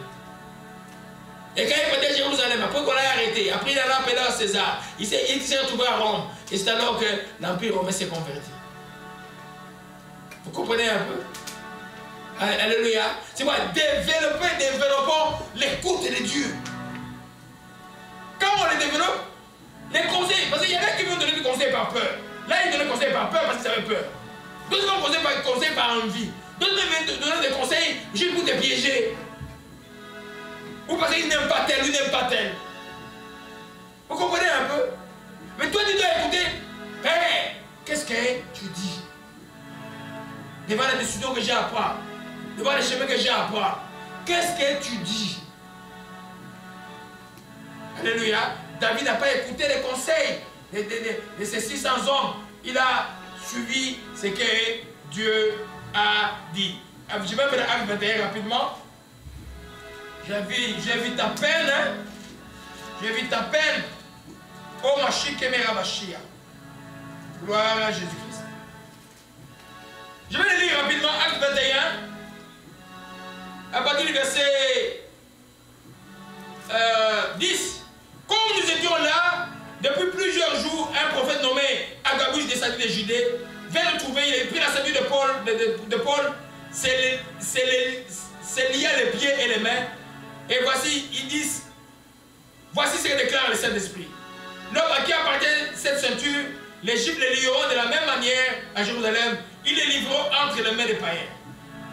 Et quand il est parti à Jérusalem, après qu'on l'a arrêté, après il a appelé à César, il s'est retrouvé à Rome. Et c'est alors que l'Empire romain s'est converti. Vous comprenez un peu? Alléluia. C'est quoi? Développons l'écoute de Dieu. Quand on les développe, les conseils, parce qu'il y en a qui vont donner des conseils par peur. Là, ils donnent des conseils par peur parce qu'ils avaient peur. D'autres vont donner des conseils par envie. D'autres vont donner des conseils juste pour te piéger. Ou parce qu'ils n'aiment pas tel, ou n'aiment pas tel. Vous comprenez un peu? Mais toi, tu dois écouter. Hey, qu'est-ce que tu dis? Devant la décision que j'ai à prendre, devant les chemins que j'ai à prendre, qu'est-ce que tu dis? Alléluia. David n'a pas écouté les conseils de ces 600 hommes. Il a suivi ce que Dieu a dit. Je vais faire Acte 21 rapidement. J'invite à peine, hein? J'invite à peine au Mashiach Kemera Mashiach. Gloire à Jésus-Christ. Je vais le lire rapidement, Acte 21, à partir du verset 10. Comme nous étions là, depuis plusieurs jours, un prophète nommé Agabus descendit de Judée, vint le trouver, il a pris la ceinture de Paul, s'est lié les pieds et les mains, et voici, ils disent, voici ce que déclare le Saint-Esprit. L'homme à qui appartient cette ceinture, les Juifs les lieront de la même manière à Jérusalem, ils les livreront entre les mains des païens.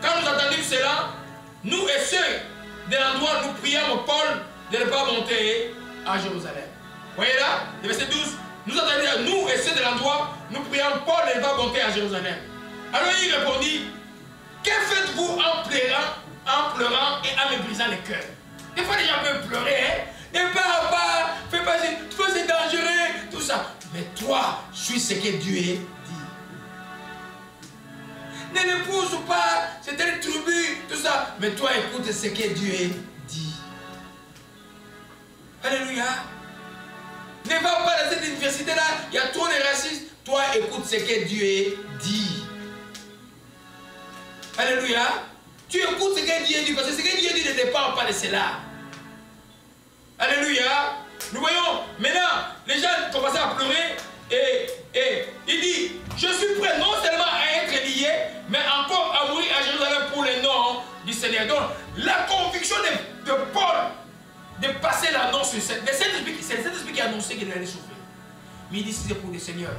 Quand nous entendîmes cela, nous et ceux de l'endroit, nous priâmes Paul de ne pas monter à Jérusalem. Voyez là, le verset 12, nous entendions, nous et ceux de l'endroit, nous prions Paul de ne pas monter à Jérusalem. Alors il répondit, que faites-vous en pleurant et en me brisant le cœur? Des fois les gens peuvent pleurer, hein? Ne pars pas, fais pas, c'est dangereux, tout ça. Mais toi, suis ce que Dieu dit. Ne l'épouse pas, c'est une tribu, tout ça. Mais toi, écoute ce que Dieu dit. Alléluia. Ne va pas dans cette université-là, il y a trop de racistes. Toi, écoute ce que Dieu dit. Alléluia. Tu écoutes ce que Dieu dit, parce que ce que Dieu dit ne dépend pas de cela. Alléluia. Nous voyons, maintenant, les gens commencent à pleurer et il dit, je suis prêt non seulement à être lié, mais encore à mourir à Jérusalem pour le nom du Seigneur. Donc, la conviction de Paul de passer l'annonce sur cette... C'est le Saint-Esprit qui a annoncé qu'il allait souffrir. Mais il dit, si c'est pour le Seigneur,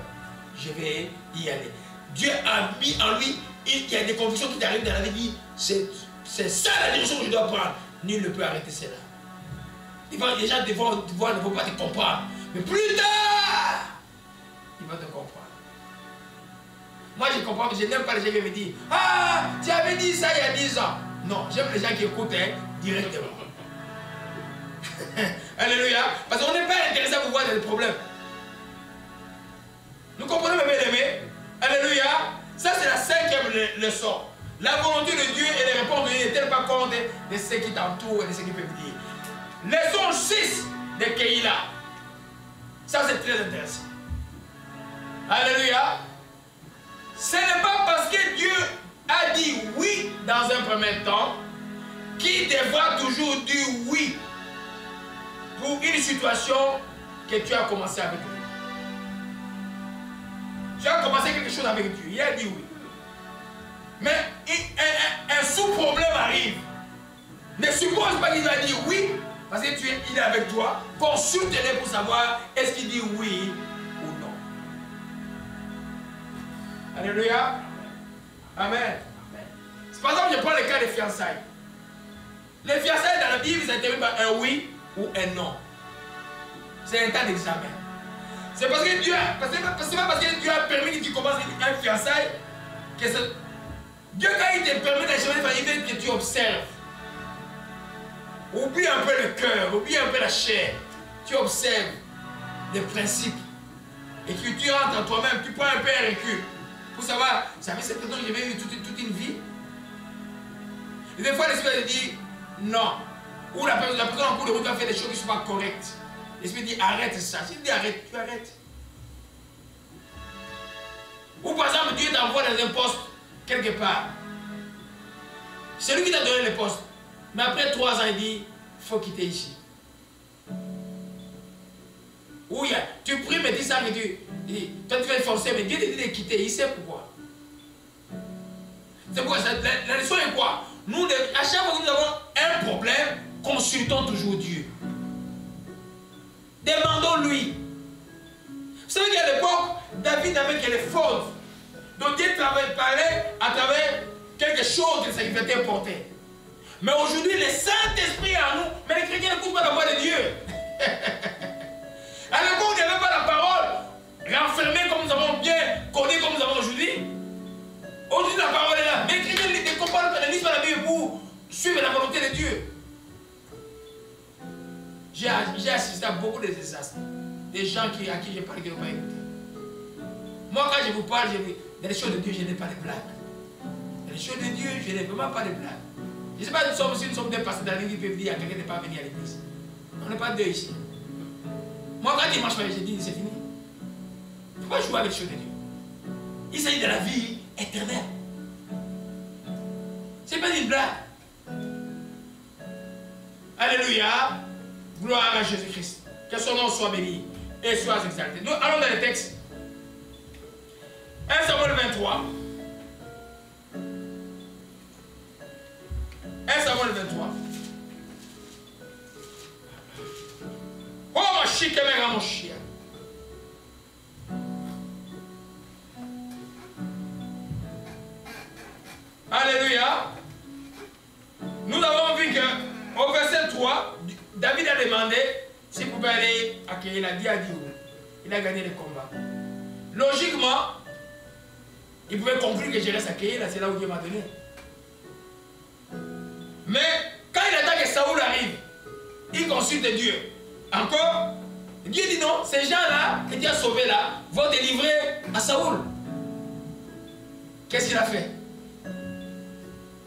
je vais y aller. Dieu a mis en lui, il y a des convictions qui t'arrivent dans la vie, c'est ça la direction que je dois prendre. Nul ne peut arrêter cela. Les gens ne vont pas te comprendre. Mais plus tard, ils vont te comprendre. Moi, je comprends, mais je n'aime pas les gens qui me disent, ah, tu avais dit ça il y a 10 ans. Non, j'aime les gens qui écoutent directement. Alléluia. Parce qu'on n'est pas intéressé à vous voir des problèmes. Nous comprenons, mes bien-aimés. Alléluia. Ça, c'est la 5e leçon. La volonté de Dieu et les réponses de Dieu ne tiennent pas compte de ce qui t'entoure et de ce qui peut vous dire. Leçon 6 de Keïla. Ça, c'est très intéressant. Alléluia. Ce n'est pas parce que Dieu a dit oui dans un premier temps qu'il devra toujours dire oui pour une situation que tu as commencé avec lui. Tu as commencé quelque chose avec Dieu. Il a dit oui. Mais un sous-problème arrive. Ne suppose pas qu'il va dire oui, parce qu'il est avec toi. Consulte-le pour savoir est-ce qu'il dit oui ou non. Alléluia. Amen. Par exemple, je prends le cas des fiançailles. Les fiançailles dans la Bible, ça termine par un oui ou un non. C'est un temps d'examen. C'est parce que Dieu, c'est pas parce que Dieu a permis que tu commences un fiançailles que Dieu, quand il te permet d'achever, il veut que tu observes. Oublie un peu le cœur, oublie un peu la chair. Tu observes les principes. Et que tu rentres en toi-même, tu prends un peu un recul. Pour savoir, ça fait cette personne que j'ai eu toute une vie. Et des fois, l'Esprit dit non. Ou la personne en cours de route a fait des choses qui ne sont pas correctes. L'Esprit dit arrête ça. Si tu dis arrête, tu arrêtes. Ou par exemple, Dieu t'envoie dans un poste quelque part. C'est lui qui t'a donné le poste. Mais après 3 ans, il dit il faut quitter ici. Ou tu pries, mais dis ça, mais toi tu vas te forcer, mais Dieu te dit de quitter. Il sait pourquoi. C'est pourquoi la leçon est quoi? Nous, à chaque fois que nous avons un problème, consultons toujours Dieu. Demandons-lui. Vous savez qu'à l'époque, David avait les fautes. Donc Dieu parlait à travers quelque chose que ça lui était porté. Mais aujourd'hui, le Saint-Esprit est en nous. Mais les chrétiens n'écoutent pas la voix de Dieu. À l'époque, il n'y avait pas la parole renfermée comme nous avons bien connu, comme nous avons aujourd'hui. Aujourd'hui, la parole est là. Mais les chrétiens ne comprennent pas, ne lisent pas la Bible pour suivre la volonté de Dieu. J'ai assisté à beaucoup de désastres. Des gens à qui j'ai parlé qui n'ont pas écouté. Moi, quand je vous parle, dans les choses de Dieu, je n'ai pas de blagues. Dans les choses de Dieu, je n'ai vraiment pas de blagues. Je ne sais pas si nous sommes deux pasteurs dans l'église qui peuvent dire à quelqu'un de ne pas venir à l'église. On n'est pas deux ici. Moi, quand il marche pas, je dis c'est fini. Pourquoi jouer avec les choses de Dieu? Il s'agit de la vie éternelle. Ce n'est pas une blague. Alléluia. Gloire à Jésus-Christ. Que son nom soit béni et soit exalté. Nous allons dans le texte. 1 Samuel 23. 1 Samuel 23. Oh, ma chic, mon chien. Alléluia. Nous avons vu qu'au verset 3, David a demandé s'il pouvait aller accueillir la Diadi. Il a gagné le combat. Logiquement, il pouvait conclure que je reste accueillir, là, c'est là où Dieu m'a donné. Mais quand il attend que Saoul arrive, il consulte Dieu. Encore, Dieu dit non, ces gens-là que Dieu a sauvés là vont délivrer à Saoul. Qu'est-ce qu'il a fait?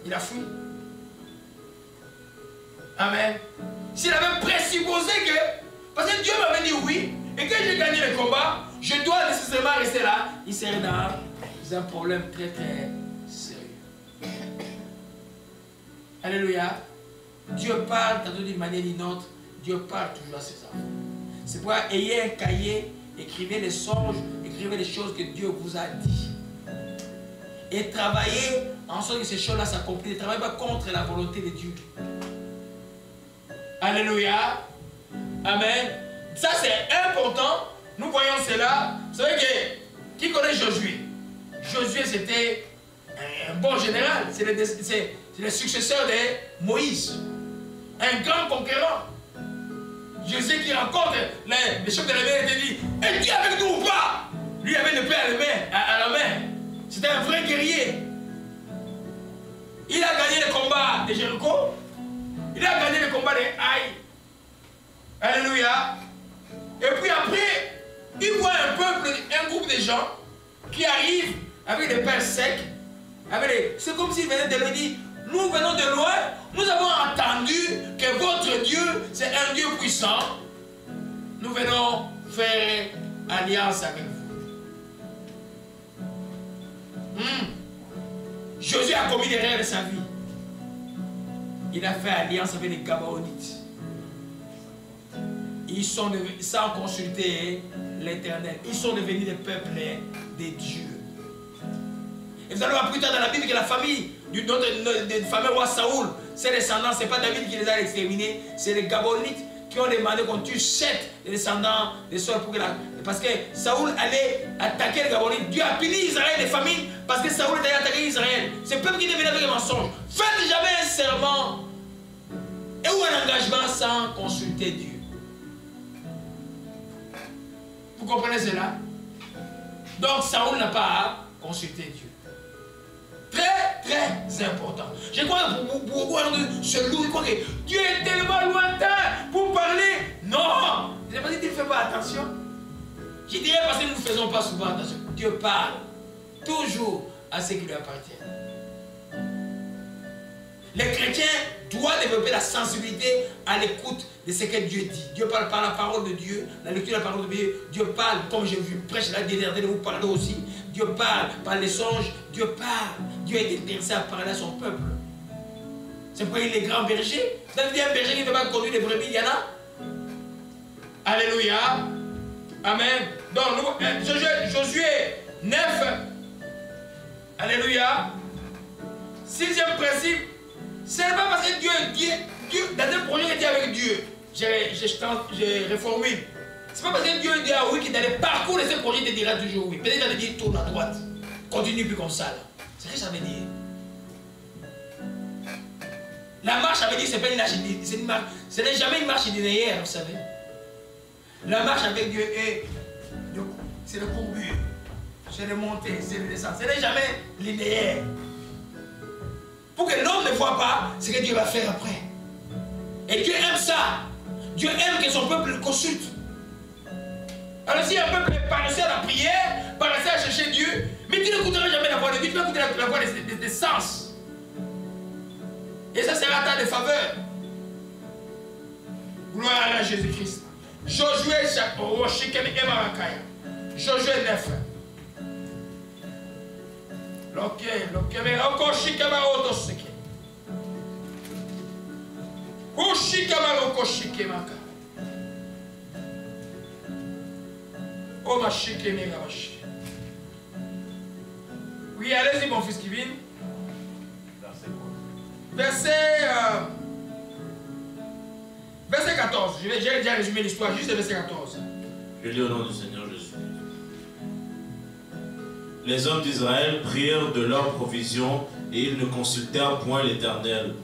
Il a fui. Amen. S'il avait présupposé que, parce que Dieu m'avait dit oui, et que j'ai gagné le combat, je dois nécessairement rester là, il serait dans un problème très très sérieux. Alléluia. Dieu parle tantôt d'une manière ou d'une autre. Dieu parle toujours à ses enfants. C'est pourquoi ayez un cahier, écrivez les songes, écrivez les choses que Dieu vous a dit. Et travaillez en sorte que ces choses-là s'accomplissent. Ne travaillez pas contre la volonté de Dieu. Alléluia. Amen. Ça c'est important. Nous voyons cela. Vous savez que qui connaît Josué? Josué c'était un bon général. C'est le successeur de Moïse. Un grand conquérant. Josué qui rencontre les chefs de la mer et te dit: es-tu avec nous ou pas? Lui avait l'épée à la main. C'était un vrai guerrier. Il a gagné le combat de Jéricho. Il a gagné le combat de Haï. Alléluia. Et puis après, il voit un peuple, un groupe de gens qui arrivent avec des pains secs. C'est comme s'il venait de lui dire: nous venons de loin, nous avons entendu que votre Dieu, c'est un Dieu puissant. Nous venons faire alliance avec vous. Josué a commis l'erreur de sa vie. Il a fait alliance avec les Gabaonites. Ils sont devenus, sans consulter l'Éternel, ils sont devenus des peuples des dieux. Et vous allez voir plus tard dans la Bible que la famille du fameux roi Saoul, ses descendants, ce n'est pas David qui les a exterminés, c'est les Gabaonites qui ont demandé qu'on tue 7 des descendants des soeurs pour que parce que Saoul allait attaquer les Gabonites. Dieu a puni Israël des famines parce que Saoul allait attaquer Israël. C'est le peuple qui est venu avec un mensonge. Faites jamais un serment un engagement sans consulter Dieu. Vous comprenez cela? Donc Saoul n'a pas à consulter Dieu. Très, très important. Je crois que pour beaucoup se louer, croient que Dieu est tellement lointain pour parler. Non! Je ne sais pas si tu ne fais pas attention. Je dirais parce que nous ne faisons pas souvent attention. Dieu parle toujours à ce qui lui appartient. Les chrétiens doivent développer la sensibilité à l'écoute de ce que Dieu dit. Dieu parle par la parole de Dieu, la lecture de la parole de Dieu. Dieu parle, comme j'ai vu prêcher la dernière, vous parlez aussi. Dieu parle par les songes. Dieu parle. Dieu est intéressé à parler à son peuple. C'est pourquoi il est grand berger. Vous avez dit un berger qui ne peut pas conduire les brebis, il y en a. Alléluia. Amen. Donc, Josué 9. Alléluia. Sixième principe. Ce n'est pas parce que Dieu, dans un projet qui était avec Dieu, j'ai reformulé. Ce n'est pas parce que Dieu dit ah oui qu'il dans le parcours de ce projet, il te dira toujours oui. Peut-être qu'il va te dire tourne à droite. Continue plus comme ça. C'est ce que ça veut dire. La marche, ça veut dire que ce n'est pas une marche, c'est une marche. Ce n'est jamais une marche linéaire, vous savez. La marche avec Dieu c'est le courbure, c'est le montée, c'est le descente. Ce n'est jamais linéaire. Pour que l'homme ne voit pas ce que Dieu va faire après. Et Dieu aime ça. Dieu aime que son peuple le consulte. Alors si un peuple est paresseux à la prière, paresseux à chercher Dieu, mais tu n'écouteras jamais la voix de Dieu, tu vas écouter la voix des sens. Et ça sera ta de faveur. Gloire à Jésus-Christ. Josué 9. Oui, allez-y mon fils Kevin. Verset 14. J'ai déjà résumé l'histoire, juste le verset 14. Je lis au nom du Seigneur Jésus. Les hommes d'Israël prirent de leurs provisions et ils ne consultèrent point l'Éternel.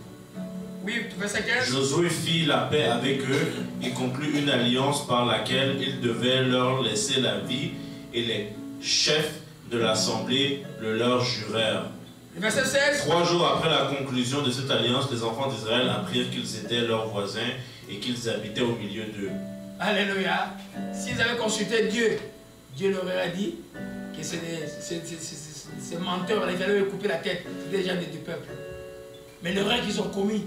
Oui, verset 15. Josué fit la paix avec eux et conclut une alliance par laquelle il devait leur laisser la vie et les chefs de l'assemblée le leur jurèrent. Verset 16. 3 jours après la conclusion de cette alliance, les enfants d'Israël apprirent qu'ils étaient leurs voisins et qu'ils habitaient au milieu d'eux. Alléluia. S'ils avaient consulté Dieu, Dieu leur aurait dit que ces menteurs, ils allaient couper la tête. C'était des gens du peuple. Mais l'erreur qu'ils ont commis,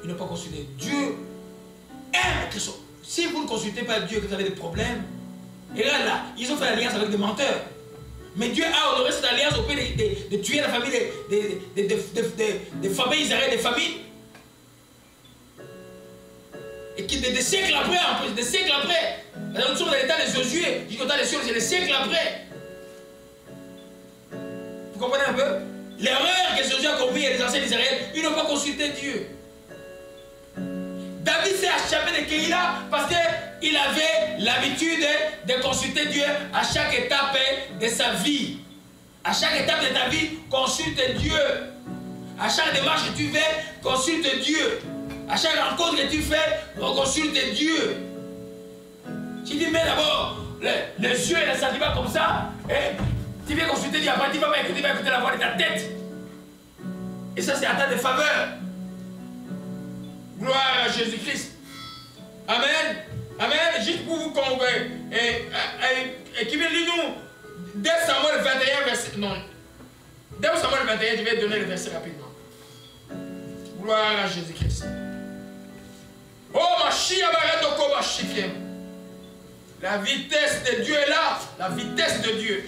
ils n'ont pas consulté. Dieu aime que si vous ne consultez pas Dieu, que vous avez des problèmes, et là, ils ont fait l'alliance avec des menteurs. Mais Dieu a honoré cette alliance au point de tuer la famille des familles israéliennes, des familles. Et qui des siècles après, en plus, des siècles après. Nous sommes dans l'état de Josué, jusqu'au temps des cieux, c'est des siècles après. Vous comprenez un peu? L'erreur que Josué a commis et les anciens Israéliens, ils n'ont pas consulté Dieu. David s'est échappé de Keïla parce qu'il avait l'habitude de consulter Dieu à chaque étape de sa vie. À chaque étape de ta vie, consulte Dieu. À chaque démarche que tu fais, consulte Dieu. À chaque rencontre que tu fais, consulte Dieu. Tu dis, mais d'abord, les yeux et les sentiments comme ça, et tu viens consulter Dieu, après tu vas écouter la voix de ta tête. Et ça, c'est à ta de faveur. Gloire à Jésus-Christ. Amen. Amen. Juste pour vous convaincre. Et qui veut lire nous, dès Samuel 21, verset. Non. Dès Samuel 21, je vais donner le verset rapidement. Gloire à Jésus-Christ. Oh, ma chia baradoko ma chikem. La vitesse de Dieu est là. La vitesse de Dieu.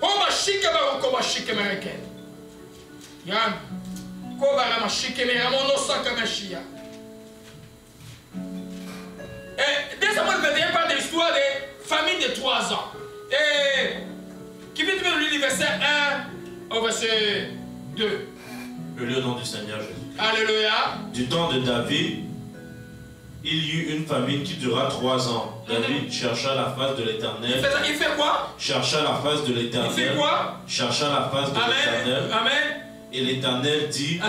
Oh, ma chikem baradoko ma chikem américaine. Yann. Kobara ma chikem ramono saka ma chia. Et dès Samuel 21 parle de l'histoire des familles de 3 ans. Et qui vient de lire le verset 1 au verset 2. Je lis au nom du Seigneur Jésus. Alléluia. Du temps de David, il y eut une famine qui dura 3 ans. David chercha la face de l'Éternel. Il fait quoi? Chercha la face de l'Éternel. Il fait quoi? Chercha la face de l'Éternel. Amen. Et l'Éternel dit,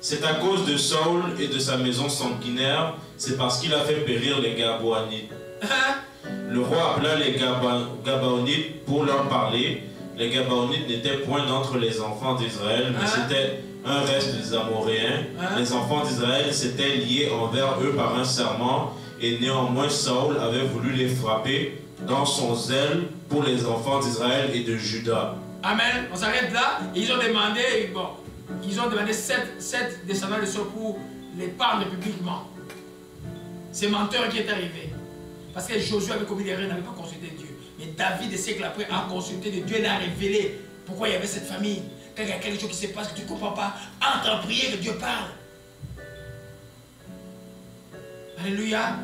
C'est à cause de Saül et de sa maison sanguinaire, c'est parce qu'il a fait périr les Gabaonites. Le roi appela les Gabaonites pour leur parler. Les Gabaonites n'étaient point d'entre les enfants d'Israël, mais c'était un reste des Amoréens. Les enfants d'Israël s'étaient liés envers eux par un serment, et néanmoins Saül avait voulu les frapper dans son zèle pour les enfants d'Israël et de Juda. Amen. On s'arrête là. Ils ont demandé, bon, ils ont demandé 7 descendants de Saül pour les parler publiquement. C'est menteur qui est arrivé. Parce que Josué avait commis l'erreur, n'avait pas consulté Dieu. Mais David, des siècles après, a consulté de Dieu et l'a révélé pourquoi il y avait cette famille. Quand il y a quelque chose qui se passe que tu ne comprends pas, entre en prière que Dieu parle. Alléluia.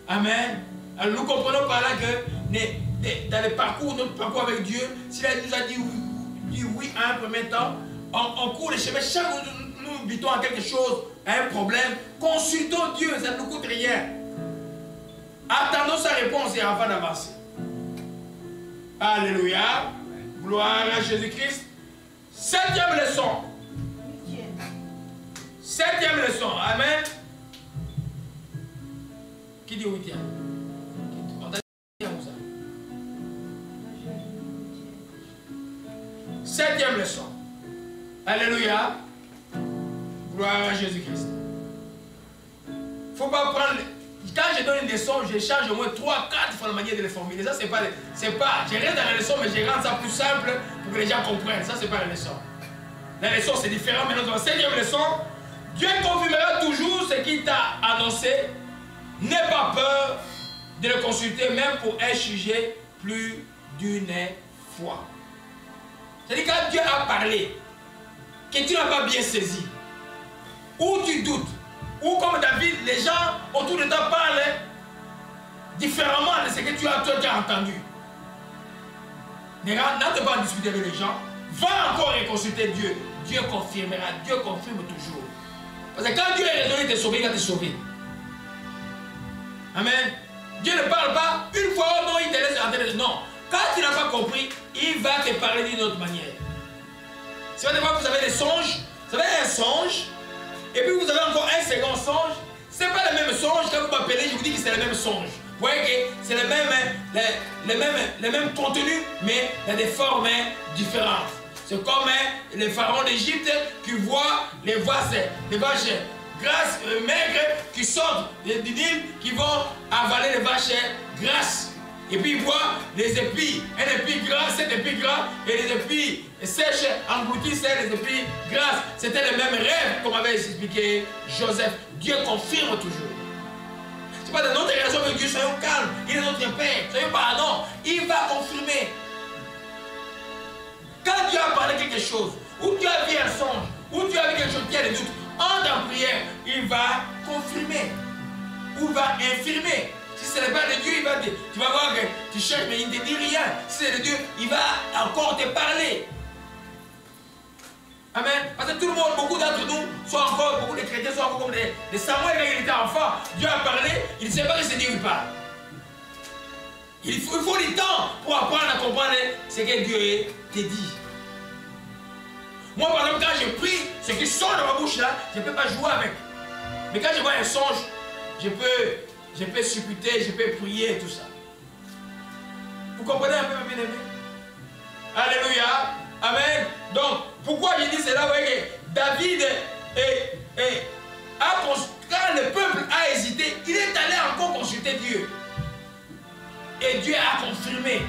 Amen. Alors nous comprenons par là que dans le parcours, notre parcours avec Dieu, s'il nous a dit oui à un premier temps, on court les chemins, chaque fois que nous butons à quelque chose, à un problème, consultons Dieu, ça ne nous coûte rien. Attendons sa réponse et avant d'avancer. Alléluia. Gloire à Jésus-Christ. 7e leçon. 7e leçon. Amen. Qui dit 8e? On t'a dit où ça? 7e leçon. Alléluia. Gloire à Jésus-Christ. Il ne faut pas prendre... Quand je donne une leçon, je change au moins 3, 4 fois la manière de les formuler. Ça, c'est pas... Je reste dans la leçon, mais je rends ça plus simple pour que les gens comprennent. Ça, c'est pas la leçon. La leçon, c'est différent. Maintenant, dans la 7e leçon, Dieu confirmera toujours ce qu'il t'a annoncé. N'aie pas peur de le consulter, même pour un sujet plus d'une fois. C'est-à-dire, quand Dieu a parlé, que tu n'as pas bien saisi, ou tu doutes, ou comme David, les gens autour de toi parlent différemment de ce que tu as entendu. N'entre pas en discuter avec les gens. Va encore et consulter Dieu. Dieu confirmera. Dieu confirme toujours. Parce que quand Dieu est résolu de te sauver, il va te sauver. Amen. Dieu ne parle pas une fois, oh non, il te laisse entendre. Non. Quand tu n'as pas compris, il va te parler d'une autre manière. C'est vrai, des fois, vous avez des songes. Vous avez un songe. Et puis vous avez encore un second songe. Ce n'est pas le même songe. Quand vous m'appelez, je vous dis que c'est le même songe. Vous voyez que c'est le même contenu, mais il y a des formes différentes. C'est comme les pharaons d'Égypte qui voient les vaches grasses, maigres qui sortent du Nil, qui vont avaler les vaches grasses. Et puis ils voient les épis, un épi gras, 7 épis gras, et les épis sèches engloutissent les épis grasses. C'était le même rêve comme avait expliqué Joseph. Dieu confirme toujours. Ce n'est pas de notre relation avec Dieu, soyons calmes. Il est notre Père, soyons pardon. Il va confirmer. Quand Dieu a parlé quelque chose, ou tu as vu un songe, ou tu as vu quelque chose qui a des doutes, entre en prière, il va confirmer, ou va infirmer. Si ce n'est pas de Dieu, il va tu vas voir que tu cherches, mais il ne te dit rien. Si c'est de Dieu, il va encore te parler. Amen. Parce que tout le monde, beaucoup d'entre nous, beaucoup de chrétiens sont encore comme des Samuel quand il était enfant. Dieu a parlé, il ne sait pas que c'est Dieu qui parle. Il faut du temps pour apprendre à comprendre ce que Dieu te dit. Moi, par exemple, quand je prie, ce qui sort de ma bouche là, je ne peux pas jouer avec. Mais quand je vois un songe, je peux supputer, je peux prier et tout ça. Vous comprenez un peu, mes bien-aimés? Alléluia. Amen. Donc, pourquoi je dis cela? Vous voyez que David, quand le peuple a hésité, il est allé encore consulter Dieu. Et Dieu a confirmé.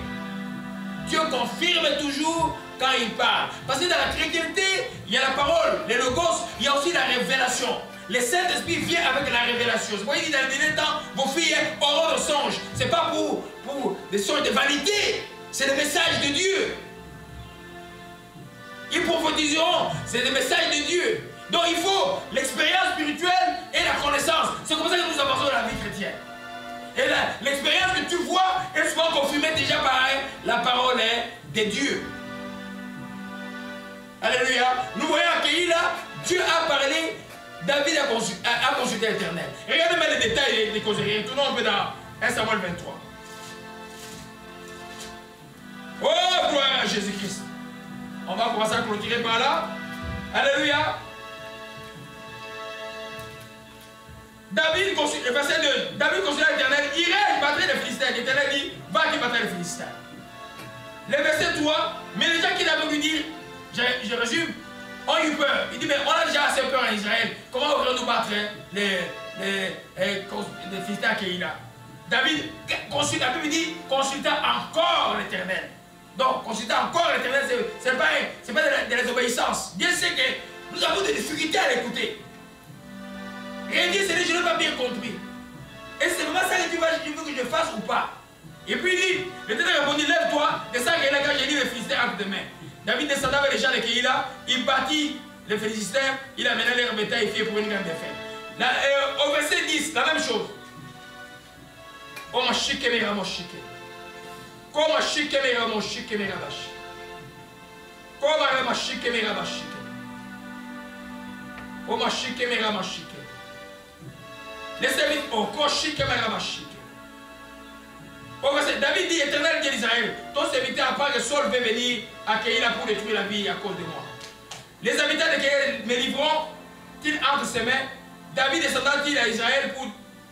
Dieu confirme toujours quand il parle. Parce que dans la chrétienté, il y a la parole, les logos, il y a aussi la révélation. Le Saint-Esprit vient avec la révélation. Vous voyez, dans le dernier temps, vos filles auront le songe. Ce n'est pas pour des songes de vanité. C'est le message de Dieu. Ils prophétiseront. C'est le message de Dieu. Donc il faut l'expérience spirituelle et la connaissance. C'est comme ça que nous avançons dans la vie chrétienne. Et l'expérience que tu vois est souvent confirmée déjà par la parole de Dieu. Alléluia. Nous voyons accueillir là, Dieu a parlé, David a consulté l'Éternel. Regardez-moi les détails des causeries. Tournons un peu dans 1 Samuel 23. Oh, gloire à Jésus-Christ. On va commencer à clôturer par là. Alléluia. David, verset 2, David consulta l'Éternel, irai, je battrai les Philistins. L'Éternel dit, va, tu battras les Philistins. Le verset 3, mais les gens qui l'avaient lui dire, je résume, ont eu peur. Il dit, mais on a déjà assez peur en Israël. Comment allons-nous battre les Philistins à Keïla? David, la Bible dit, consulta encore l'Éternel. Donc, consulter encore l'Éternel, ce n'est pas de la désobéissance. Dieu sait que nous avons des difficultés à l'écouter. Et Dieu, c'est je n'ai pas bien compris. Et c'est vraiment ça que tu veux que je fasse ou pas. Et puis il dit, l'Éternel répondit, lève-toi, descends à Keïla, car j'ai dit les Philistins entre tes mains. David descendant avec les gens de Keïla, il bâtit les Philistins, il amena leur bétail et fit pour une grande défaite. Au verset 10, la même chose. Oh ma chique, mera mon chique. Comme chique, mera mon chique, mera bachi. Comme ma chique, mera bachi. Oh ma chique, mera ma chique. Laissez-moi, oh, quoi chique, mera ma chique. Oh, David dit, Éternel Dieu d'Israël, ton serviteur apprend que Saul veut venir à Keïla pour détruire la vie à cause de moi. Les habitants de Keïla me livreront-ils entre ses mains? David descendant-il à Israël pour,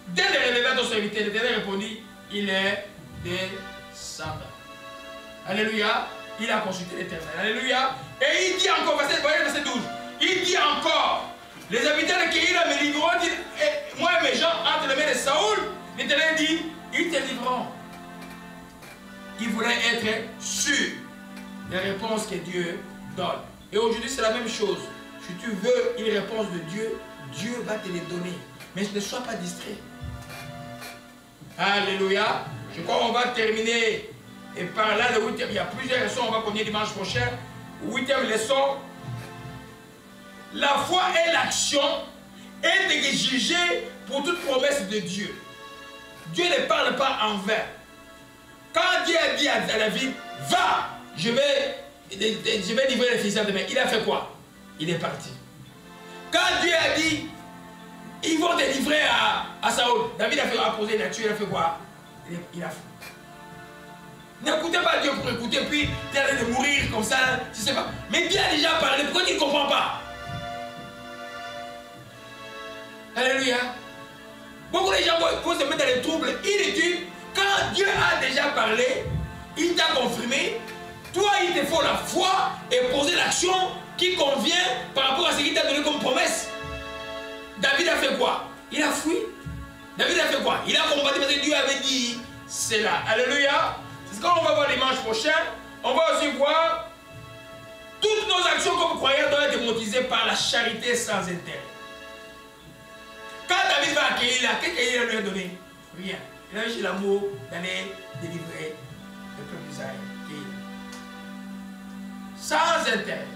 dès le réveil à ton serviteur, l'Éternel répondit, il est descendant. Alléluia, il a consulté l'Éternel. Alléluia. Et il dit encore, verset 12, il dit encore, les habitants de Keïla me livreront-ils, moi et mes gens, entre les mains de Saoul? L'Éternel dit, ils te livreront. Il voulait être sûr des réponses que Dieu donne. Et aujourd'hui, c'est la même chose. Si tu veux une réponse de Dieu, Dieu va te les donner. Mais ne sois pas distrait. Alléluia. Je crois qu'on va terminer. Et par là, le 8e, il y a plusieurs leçons. On va continuer dimanche prochain. 8e leçon. La foi et l'action est exigée pour toute promesse de Dieu. Dieu ne parle pas en vain. Quand Dieu a dit à David, va, je vais livrer les Philistins demain, il a fait quoi? Il est parti. Quand Dieu a dit, ils vont te livrer à Saoul, David a fait apposer la tuer, il a fait quoi? Il a fait. N'écoutez pas Dieu pour écouter, puis tu es en train de mourir comme ça, je ne sais pas. Mais Dieu a déjà parlé, pourquoi tu ne comprends pas? Alléluia. Beaucoup de gens vont se mettre dans les troubles inutiles. Quand Dieu a déjà parlé, il t'a confirmé, toi il te faut la foi et poser l'action qui convient par rapport à ce qu'il t'a donné comme promesse. David a fait quoi? Il a fui. David a fait quoi? Il a combattu parce que Dieu avait dit cela. Alléluia. C'est ce qu'on va voir dimanche prochain. On va aussi voir toutes nos actions comme croyants doivent être motivées par la charité sans intérêt. Quand David va à Keïla, qu'est-ce qu'il lui a donné? Rien. Il a eu l'amour d'aller délivrer le peuple d'Israël. Sans intérêt.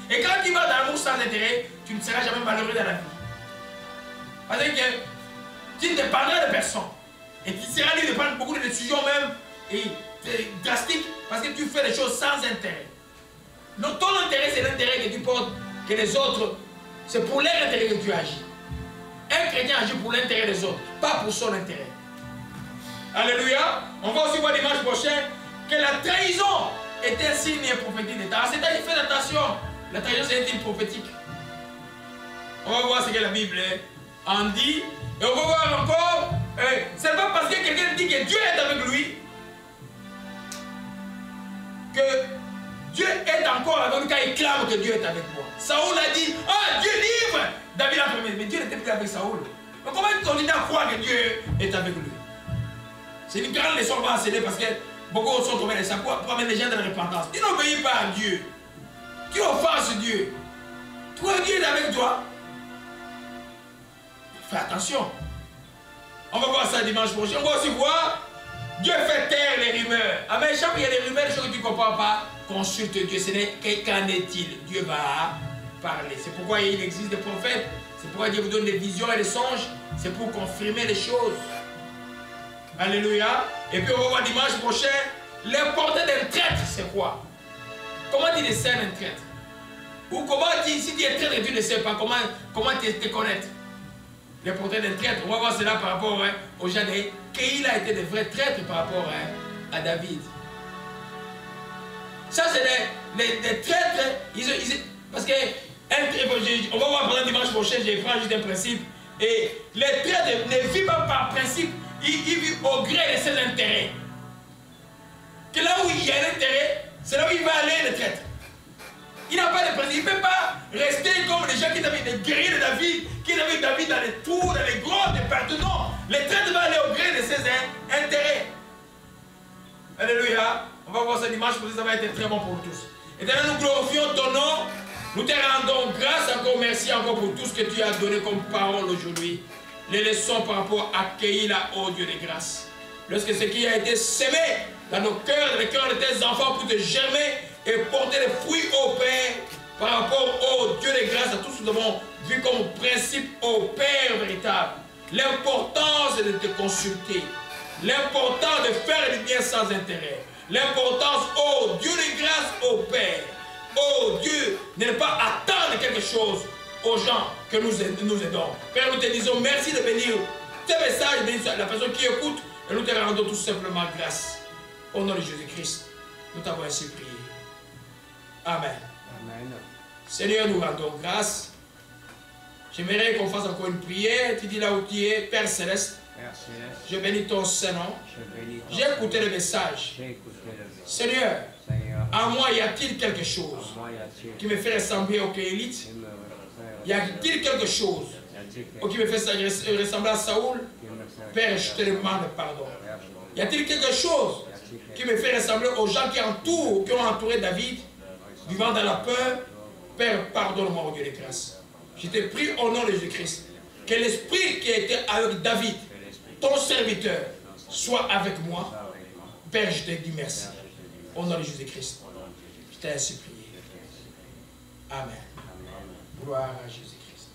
Et quand tu vas dans l'amour sans intérêt, tu ne seras jamais malheureux dans la vie. Parce que tu dépendras de personne. Et tu seras libre de prendre beaucoup de décisions même et drastiques parce que tu fais des choses sans intérêt. Donc ton intérêt, c'est l'intérêt que tu portes, que les autres, c'est pour leur intérêt que tu agis. Un chrétien agit pour l'intérêt des autres, pas pour son intérêt. Alléluia. On va aussi voir dimanche prochain que la trahison est un signe prophétique d'État. C'est-à-dire, faites attention, la trahison c'est un signe prophétique. On va voir ce que la Bible en dit. Et on va voir encore, c'est pas parce que quelqu'un dit que Dieu est avec lui que Dieu est encore avec lui quand il clame que Dieu est avec moi. Saoul a dit, ah Dieu livre David a promis, mais Dieu n'était plus avec Saoul. Donc comment tu continues à croire que Dieu est avec lui? C'est une grande leçon qu'on va enseigner parce que beaucoup sont tombés dans ça pour amener les gens dans la repentance. Tu n'obéis pas à Dieu. Tu offenses Dieu. Toi, Dieu est avec toi. Fais attention. On va voir ça dimanche prochain. On va aussi voir Dieu fait taire les rumeurs. Amen. Chaque fois qu'il y a des rumeurs, des choses que tu ne comprends pas, consulte Dieu. Ce n'est qu'en est-il. Dieu va parler. C'est pourquoi il existe des prophètes. C'est pourquoi Dieu vous donne des visions et des songes. C'est pour confirmer les choses. Alléluia. Et puis on va voir dimanche prochain, l'importance d'un traître, c'est quoi? Comment tu décèles un traître? Ou comment si tu es traître et tu ne sais pas, comment te connaître? L'importance d'un traître, on va voir cela par rapport aux gens de Keïla a été des vrais traîtres par rapport à David. Ça c'est des traîtres, parce que, on va voir pendant dimanche prochain, je prends juste un principe. Et les traîtres ne vivent pas par principe, ils vivent au gré de ses intérêts. Que là où il y a un intérêt, c'est là où il va aller le traître. Il n'a pas de principe, il ne peut pas rester comme les gens qui avaient des guerriers de David, qui avaient David dans les tours, dans les grottes, et partout. Non, les traîtres vont aller au gré de ses intérêts. Alléluia. On va voir ça dimanche, parce que ça va être très bon pour nous tous. Éternel, nous glorifions ton nom. Nous te rendons grâce encore, merci encore pour tout ce que tu as donné comme parole aujourd'hui. Les leçons par rapport à accueillir la haut Dieu de grâce. Lorsque ce qui a été semé dans nos cœurs, dans les cœurs de tes enfants, pour te germer et porter les fruits au Père, par rapport au Dieu de grâce, à tout ce que nous avons vu comme principe au Père véritable. L'importance de te consulter, l'importance de faire du bien sans intérêt, l'importance, oh Dieu de grâce, au Père. Oh Dieu, ne pas attendre quelque chose aux gens que nous aidons. Père, nous te disons merci de bénir tes messages, bénir la personne qui écoute, et nous te rendons tout simplement grâce. Au nom de Jésus-Christ, nous t'avons ainsi prié. Amen. Amen. Seigneur, nous rendons grâce. J'aimerais qu'on fasse encore une prière. Tu dis là où tu es, Père Céleste. Je bénis ton Saint-Nom. J'ai écouté le message. Seigneur, en moi y a-t-il quelque chose qui me fait ressembler au Kéélite? Y a-t-il quelque chose qui me fait ressembler à Saoul? Père, je te demande pardon. Y a-t-il quelque chose qui me fait ressembler aux gens qui ont entouré David, vivant dans la peur? Père, pardonne-moi au Dieu de grâce. Je te prie au nom de Jésus-Christ que l'esprit qui était avec David, ton serviteur, soit avec moi. Père, je te dis merci. Au nom de Jésus-Christ, je t'ai ainsi prié. Amen. Gloire à Jésus-Christ.